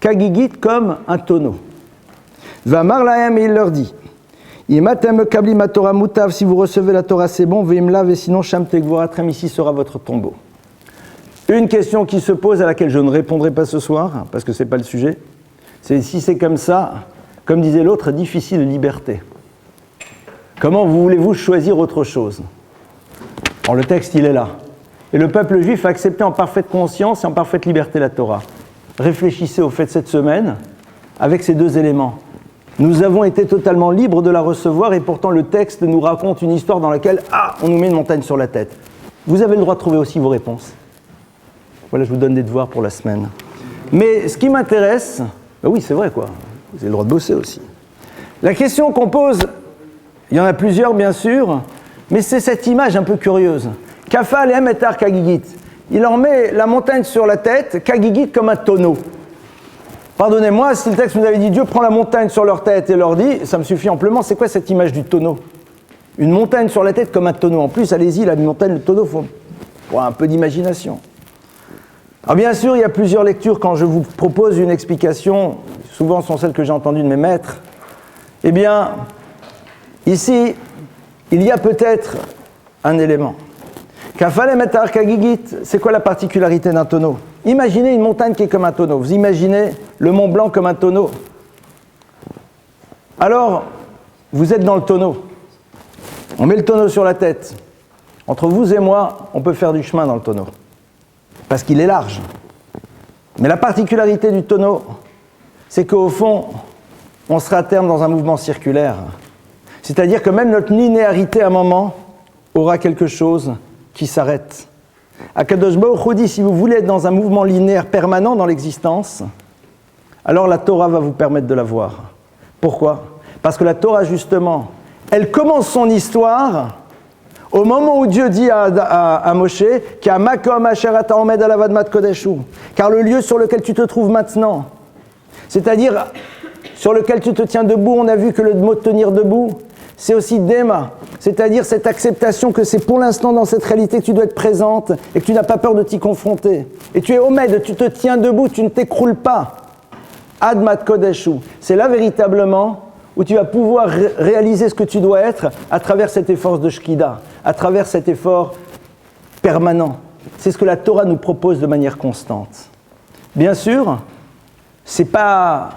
kagigit comme un tonneau. Vamar lahem, et il leur dit. Imatem kabli ma Torah mutav, si vous recevez la Torah, c'est bon, veimlav, et sinon sham tegvoratrem, ici sera votre tombeau. Une question qui se pose, à laquelle je ne répondrai pas ce soir, parce que ce n'est pas le sujet, c'est si c'est comme ça, comme disait l'autre, difficile liberté. Comment voulez-vous choisir autre chose? Or, le texte, il est là. Et le peuple juif a accepté en parfaite conscience et en parfaite liberté la Torah. Réfléchissez au fait de cette semaine avec ces deux éléments. Nous avons été totalement libres de la recevoir et pourtant le texte nous raconte une histoire dans laquelle, on nous met une montagne sur la tête. Vous avez le droit de trouver aussi vos réponses. Voilà, je vous donne des devoirs pour la semaine. Mais ce qui m'intéresse, oui, c'est vrai quoi, vous avez le droit de bosser aussi. La question qu'on pose, il y en a plusieurs bien sûr, mais c'est cette image un peu curieuse. Kafa lehem et ar kagigit. Il leur met la montagne sur la tête, kagigit comme un tonneau. Pardonnez-moi, si le texte nous avait dit Dieu prend la montagne sur leur tête et leur dit, ça me suffit amplement, c'est quoi cette image du tonneau? Une montagne sur la tête comme un tonneau. En plus, allez-y, la montagne, le tonneau, il faut un peu d'imagination. Alors bien sûr, il y a plusieurs lectures quand je vous propose une explication, souvent sont celles que j'ai entendues de mes maîtres. Eh bien, ici, il y a peut-être un élément. Kafalem et ar kagigit, c'est quoi la particularité d'un tonneau? Imaginez une montagne qui est comme un tonneau. Vous imaginez le Mont Blanc comme un tonneau. Alors, vous êtes dans le tonneau. On met le tonneau sur la tête. Entre vous et moi, on peut faire du chemin dans le tonneau. Parce qu'il est large. Mais la particularité du tonneau, c'est qu'au fond, on sera à terme dans un mouvement circulaire. C'est-à-dire que même notre linéarité, à un moment, aura quelque chose qui s'arrête. Akadosh Baruch Hu dit, si vous voulez être dans un mouvement linéaire permanent dans l'existence, alors la Torah va vous permettre de la voir. Pourquoi? Parce que la Torah, justement, elle commence son histoire au moment où Dieu dit à Moshe « Ki hamakom asher ata omed alav admat kodeshu » car le lieu sur lequel tu te trouves maintenant, c'est-à-dire sur lequel tu te tiens debout, on a vu que le mot tenir debout, c'est aussi Dema, c'est-à-dire cette acceptation que c'est pour l'instant dans cette réalité que tu dois être présente et que tu n'as pas peur de t'y confronter. Et tu es Omed, tu te tiens debout, tu ne t'écroules pas. Admat Kodeshu, c'est là véritablement où tu vas pouvoir réaliser ce que tu dois être à travers cet effort de Shkida, à travers cet effort permanent. C'est ce que la Torah nous propose de manière constante. Bien sûr, c'est pas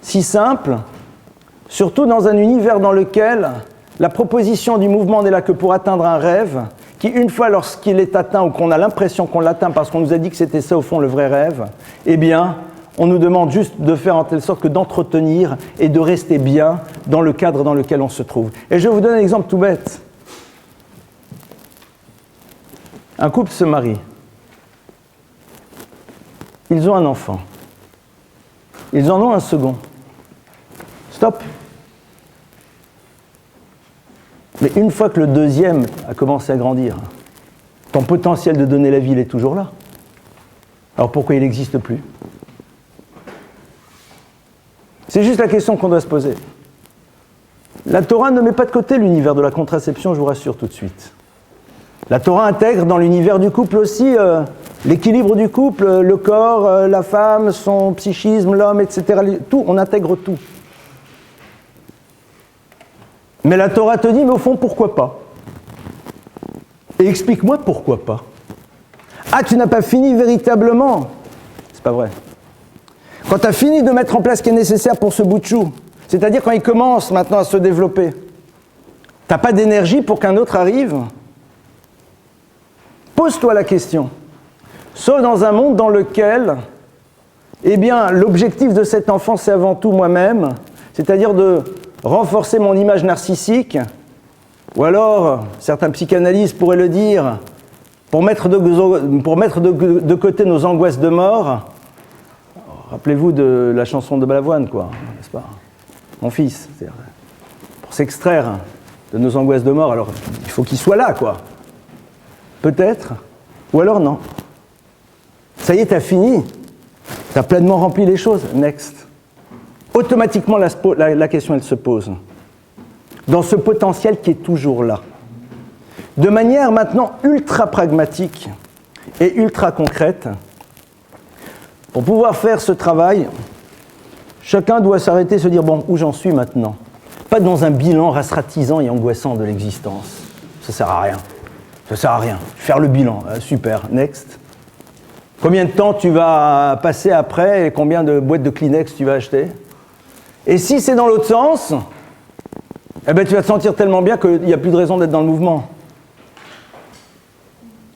si simple, surtout dans un univers dans lequel la proposition du mouvement n'est là que pour atteindre un rêve, qui une fois lorsqu'il est atteint ou qu'on a l'impression qu'on l'atteint parce qu'on nous a dit que c'était ça au fond le vrai rêve, eh bien, on nous demande juste de faire en telle sorte que d'entretenir et de rester bien dans le cadre dans lequel on se trouve. Et je vais vous donner un exemple tout bête. Un couple se marie. Ils ont un enfant. Ils en ont un second. Stop. Mais une fois que le deuxième a commencé à grandir, ton potentiel de donner la vie, il est toujours là. Alors pourquoi il n'existe plus? C'est juste la question qu'on doit se poser. La Torah ne met pas de côté l'univers de la contraception, je vous rassure tout de suite. La Torah intègre dans l'univers du couple aussi l'équilibre du couple, le corps, la femme, son psychisme, l'homme, etc. Tout, on intègre tout. Mais la Torah te dit, mais au fond, pourquoi pas? Et explique-moi pourquoi pas. Ah, tu n'as pas fini véritablement. C'est pas vrai. Quand tu as fini de mettre en place ce qui est nécessaire pour ce bout de chou, c'est-à-dire quand il commence maintenant à se développer, tu n'as pas d'énergie pour qu'un autre arrive? Pose-toi la question. Sauf dans un monde dans lequel, eh bien, l'objectif de cet enfant, c'est avant tout moi-même, c'est-à-dire de renforcer mon image narcissique, ou alors, certains psychanalystes pourraient le dire, pour mettre de côté nos angoisses de mort. Rappelez-vous de la chanson de Balavoine, quoi, n'est-ce pas? Mon fils, c'est-à-dire, pour s'extraire de nos angoisses de mort, alors il faut qu'il soit là, quoi. Peut-être, ou alors non. Ça y est, t'as fini, t'as pleinement rempli les choses, next. Automatiquement, la question, elle se pose. Dans ce potentiel qui est toujours là. De manière maintenant ultra pragmatique et ultra concrète, pour pouvoir faire ce travail, chacun doit s'arrêter et se dire, bon, où j'en suis maintenant? Pas dans un bilan rastratisant et angoissant de l'existence. Ça sert à rien. Ça sert à rien. Faire le bilan, super, next. Combien de temps tu vas passer après et combien de boîtes de Kleenex tu vas acheter? Et si c'est dans l'autre sens, eh ben, tu vas te sentir tellement bien qu'il n'y a plus de raison d'être dans le mouvement.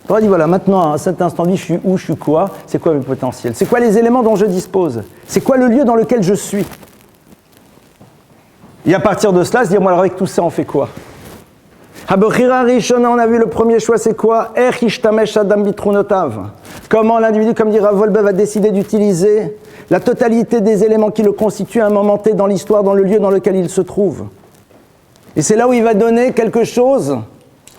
Tu vas dire, voilà, maintenant, à cet instant de vie, je suis où, je suis quoi, c'est quoi mes potentiels, c'est quoi les éléments dont je dispose, c'est quoi le lieu dans lequel je suis. Et à partir de cela, se dire, moi, alors avec tout ça, on fait quoi? Habechira Rishona, on a vu le premier choix, c'est quoi? Comment l'individu, comme dira Volbev, a décidé d'utiliser la totalité des éléments qui le constituent à un moment T dans l'histoire, dans le lieu dans lequel il se trouve. Et c'est là où il va donner quelque chose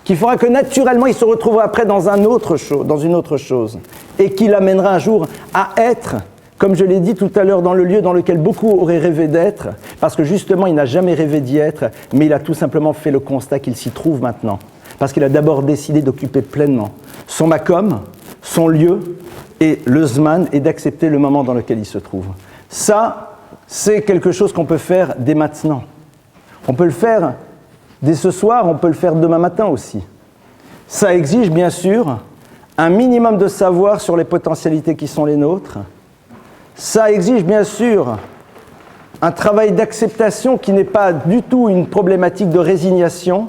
qui fera que naturellement il se retrouvera après dans une autre chose, et qui l'amènera un jour à être, comme je l'ai dit tout à l'heure, dans le lieu dans lequel beaucoup auraient rêvé d'être, parce que justement il n'a jamais rêvé d'y être, mais il a tout simplement fait le constat qu'il s'y trouve maintenant, parce qu'il a d'abord décidé d'occuper pleinement son makom, son lieu, et le zman, et d'accepter le moment dans lequel il se trouve. Ça, c'est quelque chose qu'on peut faire dès maintenant. On peut le faire dès ce soir, on peut le faire demain matin aussi. Ça exige bien sûr un minimum de savoir sur les potentialités qui sont les nôtres. Ça exige bien sûr un travail d'acceptation qui n'est pas du tout une problématique de résignation,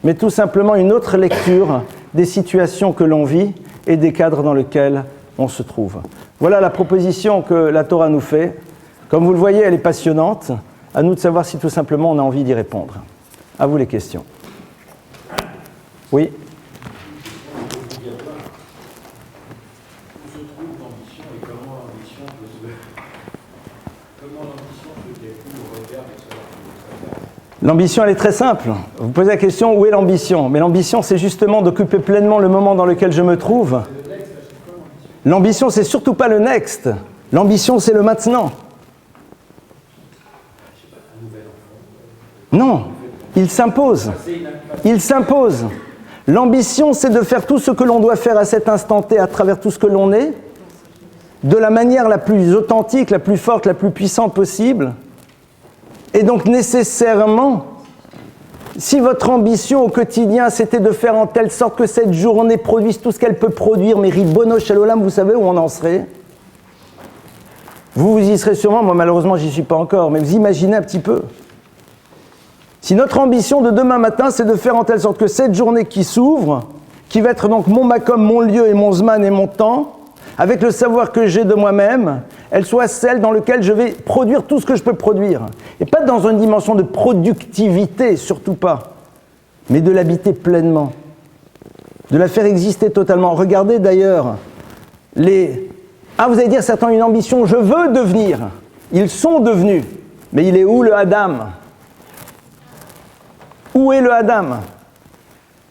mais tout simplement une autre lecture des situations que l'on vit et des cadres dans lesquels on se trouve. Voilà la proposition que la Torah nous fait. Comme vous le voyez, elle est passionnante. À nous de savoir si tout simplement on a envie d'y répondre. À vous les questions. Oui. L'ambition, elle est très simple. Vous posez la question, où est l'ambition? Mais l'ambition, c'est justement d'occuper pleinement le moment dans lequel je me trouve. L'ambition, c'est surtout pas le next. L'ambition, c'est le maintenant. Non, il s'impose. Il s'impose. L'ambition, c'est de faire tout ce que l'on doit faire à cet instant T, à travers tout ce que l'on est, de la manière la plus authentique, la plus forte, la plus puissante possible. Et donc nécessairement, si votre ambition au quotidien, c'était de faire en telle sorte que cette journée produise tout ce qu'elle peut produire, mais ribono shalom, vous savez où on en serait? Vous y serez sûrement, moi malheureusement j'y suis pas encore, mais vous imaginez un petit peu. Si notre ambition de demain matin, c'est de faire en telle sorte que cette journée qui s'ouvre, qui va être donc mon makom, mon lieu et mon zman et mon temps, avec le savoir que j'ai de moi-même, elle soit celle dans laquelle je vais produire tout ce que je peux produire. Et pas dans une dimension de productivité, surtout pas, mais de l'habiter pleinement, de la faire exister totalement. Regardez d'ailleurs les... Ah, vous allez dire, certains ont une ambition, je veux devenir. Ils sont devenus. Mais il est où le Adam? Où est le Adam?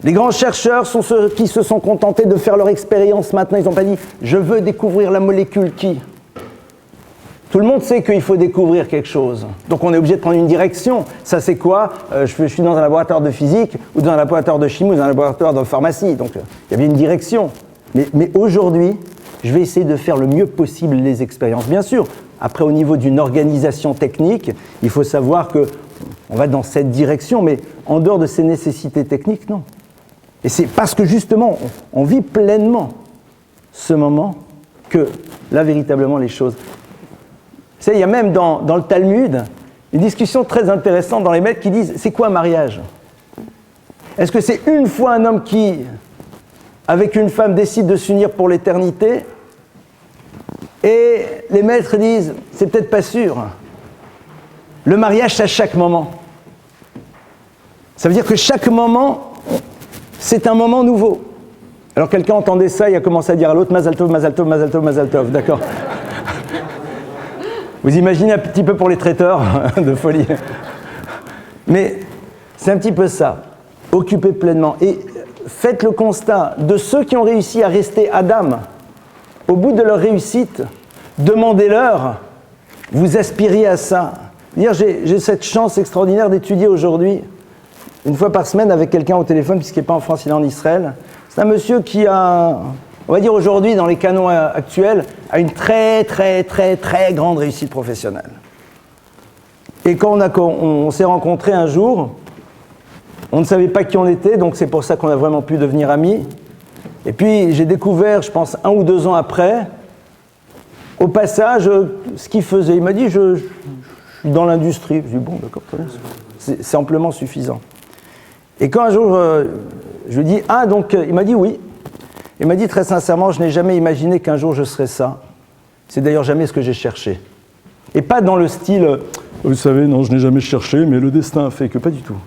Les grands chercheurs sont ceux qui se sont contentés de faire leur expérience maintenant. Ils n'ont pas dit « je veux découvrir la molécule qui ». Tout le monde sait qu'il faut découvrir quelque chose. Donc on est obligé de prendre une direction. Ça c'est quoi? Je suis dans un laboratoire de physique, ou dans un laboratoire de chimie, ou dans un laboratoire de pharmacie. Donc il y a bien une direction. Mais aujourd'hui, je vais essayer de faire le mieux possible les expériences. Bien sûr, après au niveau d'une organisation technique, il faut savoir qu'on va dans cette direction, mais en dehors de ces nécessités techniques, non. Et c'est parce que justement, on vit pleinement ce moment que, là, véritablement, les choses... Vous savez, il y a même dans le Talmud une discussion très intéressante dans les maîtres qui disent « c'est quoi un mariage ?» Est-ce que c'est une fois un homme qui, avec une femme, décide de s'unir pour l'éternité? Et les maîtres disent « c'est peut-être pas sûr. Le mariage, c'est à chaque moment. » Ça veut dire que chaque moment... c'est un moment nouveau. Alors quelqu'un entendait ça, il a commencé à dire à l'autre Mazal Tov, Mazal Tov, Mazal Tov, Mazal Tov, d'accord. Vous imaginez un petit peu pour les traiteurs de folie. Mais c'est un petit peu ça. Occupez pleinement. Et faites le constat de ceux qui ont réussi à rester Adam. Au bout de leur réussite, demandez-leur, vous aspiriez à ça. J'ai cette chance extraordinaire d'étudier aujourd'hui une fois par semaine avec quelqu'un au téléphone, puisqu'il n'est pas en France, il est en Israël. C'est un monsieur qui a, on va dire aujourd'hui, dans les canons actuels, a une très, très, très, très grande réussite professionnelle. Et quand on s'est rencontrés un jour, on ne savait pas qui on était, donc c'est pour ça qu'on a vraiment pu devenir amis. Et puis j'ai découvert, je pense 1 ou 2 ans après, au passage, ce qu'il faisait. Il m'a dit, je suis dans l'industrie. Je lui ai dit, bon, d'accord, très bien, c'est amplement suffisant. Et quand un jour, je lui dis « Ah, donc, il m'a dit oui. Il m'a dit très sincèrement, je n'ai jamais imaginé qu'un jour je serais ça. C'est d'ailleurs jamais ce que j'ai cherché. Et pas dans le style, vous savez, non, je n'ai jamais cherché, mais le destin a fait que, pas du tout.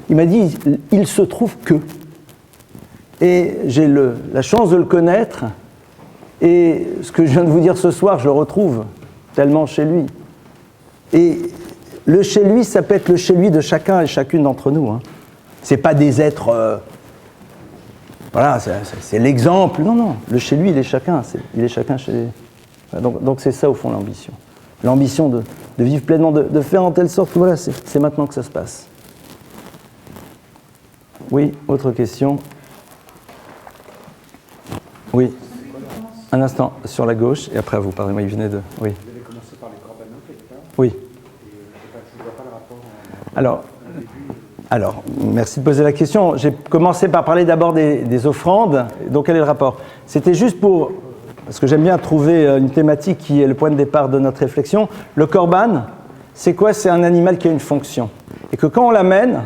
Il m'a dit, il se trouve que. Et j'ai la chance de le connaître, et ce que je viens de vous dire ce soir, je le retrouve tellement chez lui. Et le chez lui, ça peut être le chez lui de chacun et chacune d'entre nous. Hein. C'est pas des êtres... voilà, c'est l'exemple. Non, non, le chez lui, il est chacun. Il est chacun chez... Donc c'est ça, au fond, l'ambition. L'ambition de vivre pleinement, de faire en telle sorte que voilà, c'est maintenant que ça se passe. Oui, autre question. Oui. Un instant, sur la gauche, et après à vous, pardonnez-moi, il venait de... Oui. Vous avez commencé par les korbanot quelque part. Oui. Je ne vois pas le rapport. Alors, merci de poser la question. J'ai commencé par parler d'abord des offrandes. Donc, quel est le rapport? C'était juste pour... Parce que j'aime bien trouver une thématique qui est le point de départ de notre réflexion. Le korban, c'est quoi? C'est un animal qui a une fonction. Et que quand on l'amène,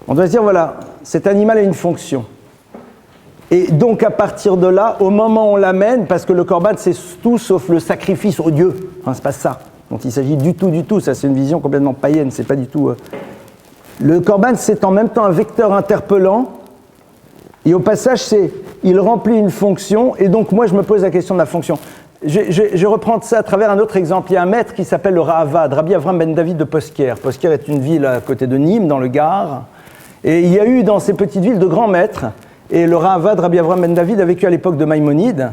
on doit se dire, voilà, cet animal a une fonction. Et donc, à partir de là, au moment où on l'amène, parce que le korban, c'est tout sauf le sacrifice au Dieu. Enfin, c'est pas ça dont il s'agit du tout. Ça, c'est une vision complètement païenne. C'est pas du tout... Le korban, c'est en même temps un vecteur interpellant. Et au passage, il remplit une fonction. Et donc, moi, je me pose la question de la fonction. je reprends ça à travers un autre exemple. Il y a un maître qui s'appelle le Rahavad, Rabbi Avram ben David de Posker. Posker est une ville à côté de Nîmes, dans le Gard. Et il y a eu dans ces petites villes de grands maîtres. Et le Rahavad, Rabbi Avram ben David, a vécu à l'époque de Maïmonide.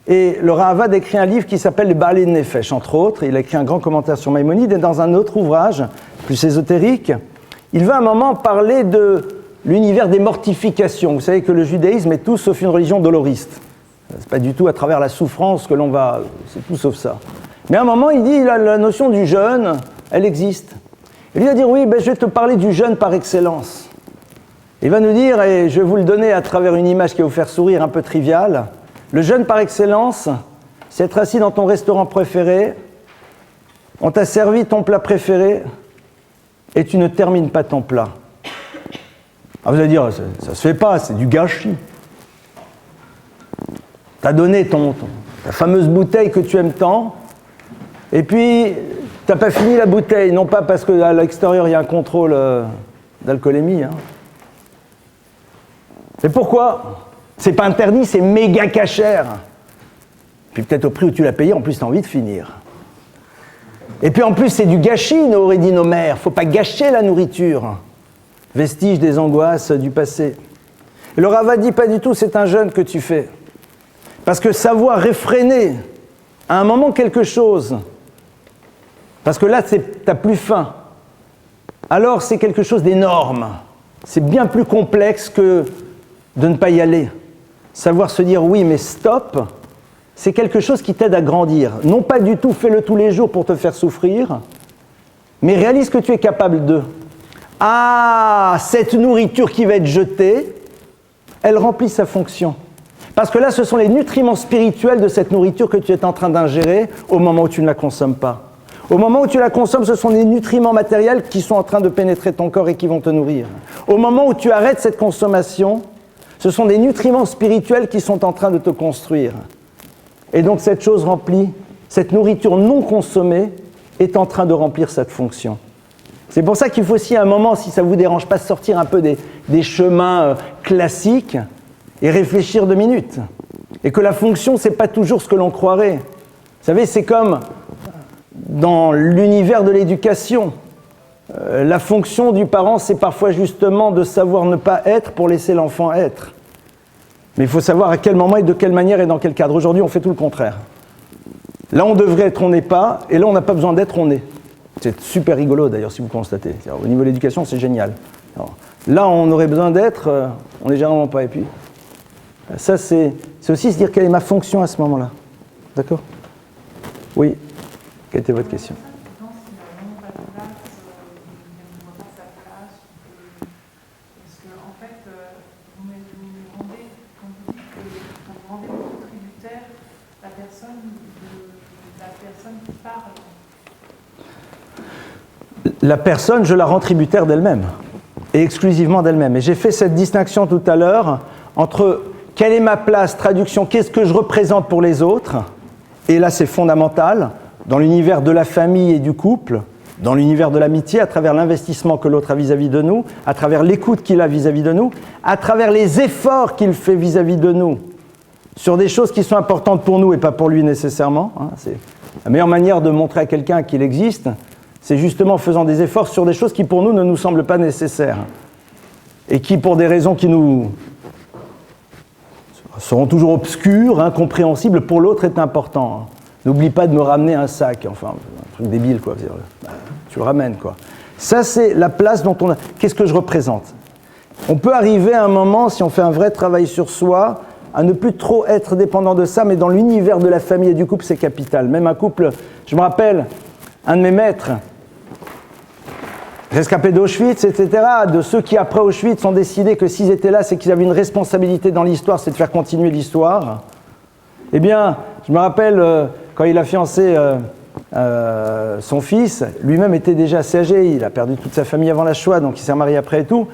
Et le Rahavad a écrit un livre qui s'appelle les Baalei Nefesh, entre autres. Il a écrit un grand commentaire sur Maïmonide. Et dans un autre ouvrage, plus ésotérique, il va à un moment parler de l'univers des mortifications. Vous savez que le judaïsme est tout sauf une religion doloriste. C'est pas du tout à travers la souffrance que l'on va... C'est tout sauf ça. Mais à un moment, il dit, la notion du jeûne, elle existe. Et lui va dire, oui, je vais te parler du jeûne par excellence. Il va nous dire, et je vais vous le donner à travers une image qui va vous faire sourire un peu triviale, le jeûne par excellence, c'est être assis dans ton restaurant préféré, on t'a servi ton plat préféré, et tu ne termines pas ton plat. Alors vous allez dire, ça se fait pas, c'est du gâchis. Tu as donné ta fameuse bouteille que tu aimes tant, et puis tu n'as pas fini la bouteille, non pas parce qu'à l'extérieur il y a un contrôle d'alcoolémie. Mais pourquoi ? C'est pas interdit, c'est méga cachère. Puis peut-être au prix où tu l'as payé, en plus tu as envie de finir. Et puis en plus c'est du gâchis, aurait dit nos mères, faut pas gâcher la nourriture. Vestige des angoisses du passé. Et le Rava dit pas du tout, c'est un jeûne que tu fais. Parce que savoir réfréner à un moment quelque chose, parce que là, t'as plus faim, alors c'est quelque chose d'énorme. C'est bien plus complexe que de ne pas y aller. Savoir se dire oui, mais stop, c'est quelque chose qui t'aide à grandir. Non pas du tout, fais-le tous les jours pour te faire souffrir, mais réalise que tu es capable de. Ah, cette nourriture qui va être jetée, elle remplit sa fonction. Parce que là, ce sont les nutriments spirituels de cette nourriture que tu es en train d'ingérer au moment où tu ne la consommes pas. Au moment où tu la consommes, ce sont des nutriments matériels qui sont en train de pénétrer ton corps et qui vont te nourrir. Au moment où tu arrêtes cette consommation, ce sont des nutriments spirituels qui sont en train de te construire. Et donc cette chose remplie, cette nourriture non consommée, est en train de remplir cette fonction. C'est pour ça qu'il faut aussi à un moment, si ça ne vous dérange pas, sortir un peu des chemins classiques et réfléchir 2 minutes. Et que la fonction, ce n'est pas toujours ce que l'on croirait. Vous savez, c'est comme dans l'univers de l'éducation. La fonction du parent, c'est parfois justement de savoir ne pas être pour laisser l'enfant être. Mais il faut savoir à quel moment et de quelle manière et dans quel cadre. Aujourd'hui, on fait tout le contraire. Là, on devrait être, on n'est pas, et là, on n'a pas besoin d'être, on est. C'est super rigolo d'ailleurs, si vous constatez. Au niveau de l'éducation, c'est génial. Alors, là, on aurait besoin d'être, on n'est généralement pas. Et puis, ça, c'est aussi se dire quelle est ma fonction à ce moment-là. D'accord ? Oui. Quelle était votre question ? La personne, je la rends tributaire d'elle-même, et exclusivement d'elle-même. Et j'ai fait cette distinction tout à l'heure entre quelle est ma place, traduction, qu'est-ce que je représente pour les autres, et là c'est fondamental, dans l'univers de la famille et du couple, dans l'univers de l'amitié, à travers l'investissement que l'autre a vis-à-vis de nous, à travers l'écoute qu'il a vis-à-vis de nous, à travers les efforts qu'il fait vis-à-vis de nous, sur des choses qui sont importantes pour nous et pas pour lui nécessairement. C'est la meilleure manière de montrer à quelqu'un qu'il existe, c'est justement en faisant des efforts sur des choses qui pour nous ne nous semblent pas nécessaires et qui, pour des raisons qui nous seront toujours obscures, incompréhensibles, pour l'autre est important. N'oublie pas de me ramener un sac, enfin, un truc débile, quoi. Tu le ramènes, quoi. Ça, c'est la place dont on a... Qu'est-ce que je représente ? On peut arriver à un moment, si on fait un vrai travail sur soi, à ne plus trop être dépendant de ça, mais dans l'univers de la famille et du couple, c'est capital. Même un couple, je me rappelle, un de mes maîtres, rescapés d'Auschwitz, etc., de ceux qui, après Auschwitz, ont décidé que s'ils étaient là, c'est qu'ils avaient une responsabilité dans l'histoire, c'est de faire continuer l'histoire. Eh bien, je me rappelle, quand il a fiancé son fils, lui-même était déjà assez âgé, il a perdu toute sa famille avant la Shoah, donc il s'est remarié après et tout.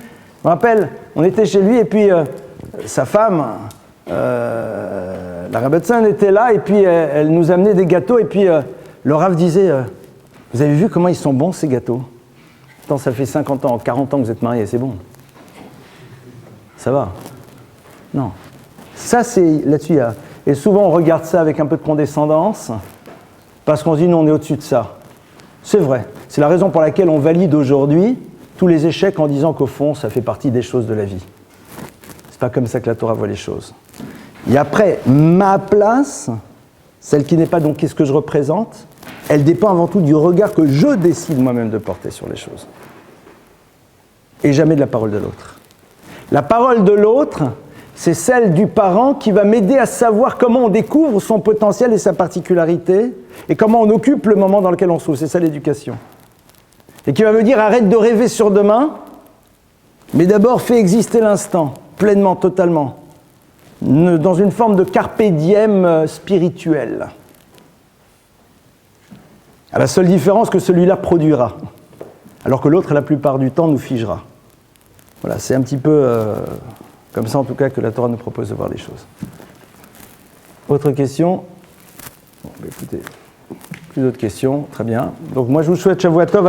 Je me rappelle, on était chez lui, et puis sa femme, la Rebbetzin, était là, et puis elle nous amenait des gâteaux, et puis le Rav disait, vous avez vu comment ils sont bons, ces gâteaux ? Attends, ça fait 50 ans, 40 ans que vous êtes mariés, c'est bon. Ça va. Non. Ça, c'est là-dessus, il y a... Et souvent, on regarde ça avec un peu de condescendance, parce qu'on se dit, non, on est au-dessus de ça. C'est vrai. C'est la raison pour laquelle on valide aujourd'hui tous les échecs en disant qu'au fond, ça fait partie des choses de la vie. C'est pas comme ça que la Torah voit les choses. Et après, ma place, celle qui n'est pas donc qu'est-ce que je représente, elle dépend avant tout du regard que je décide moi-même de porter sur les choses. Et jamais de la parole de l'autre. La parole de l'autre, c'est celle du parent qui va m'aider à savoir comment on découvre son potentiel et sa particularité, et comment on occupe le moment dans lequel on se trouve. C'est ça l'éducation. Et qui va me dire, arrête de rêver sur demain, mais d'abord fais exister l'instant, pleinement, totalement, dans une forme de carpe diem spirituel. À la seule différence que celui-là produira, alors que l'autre, la plupart du temps, nous figera. Voilà, c'est un petit peu comme ça, en tout cas, que la Torah nous propose de voir les choses. Autre question? Bon, écoutez, plus d'autres questions, très bien. Donc moi, je vous souhaite Shavua Tov.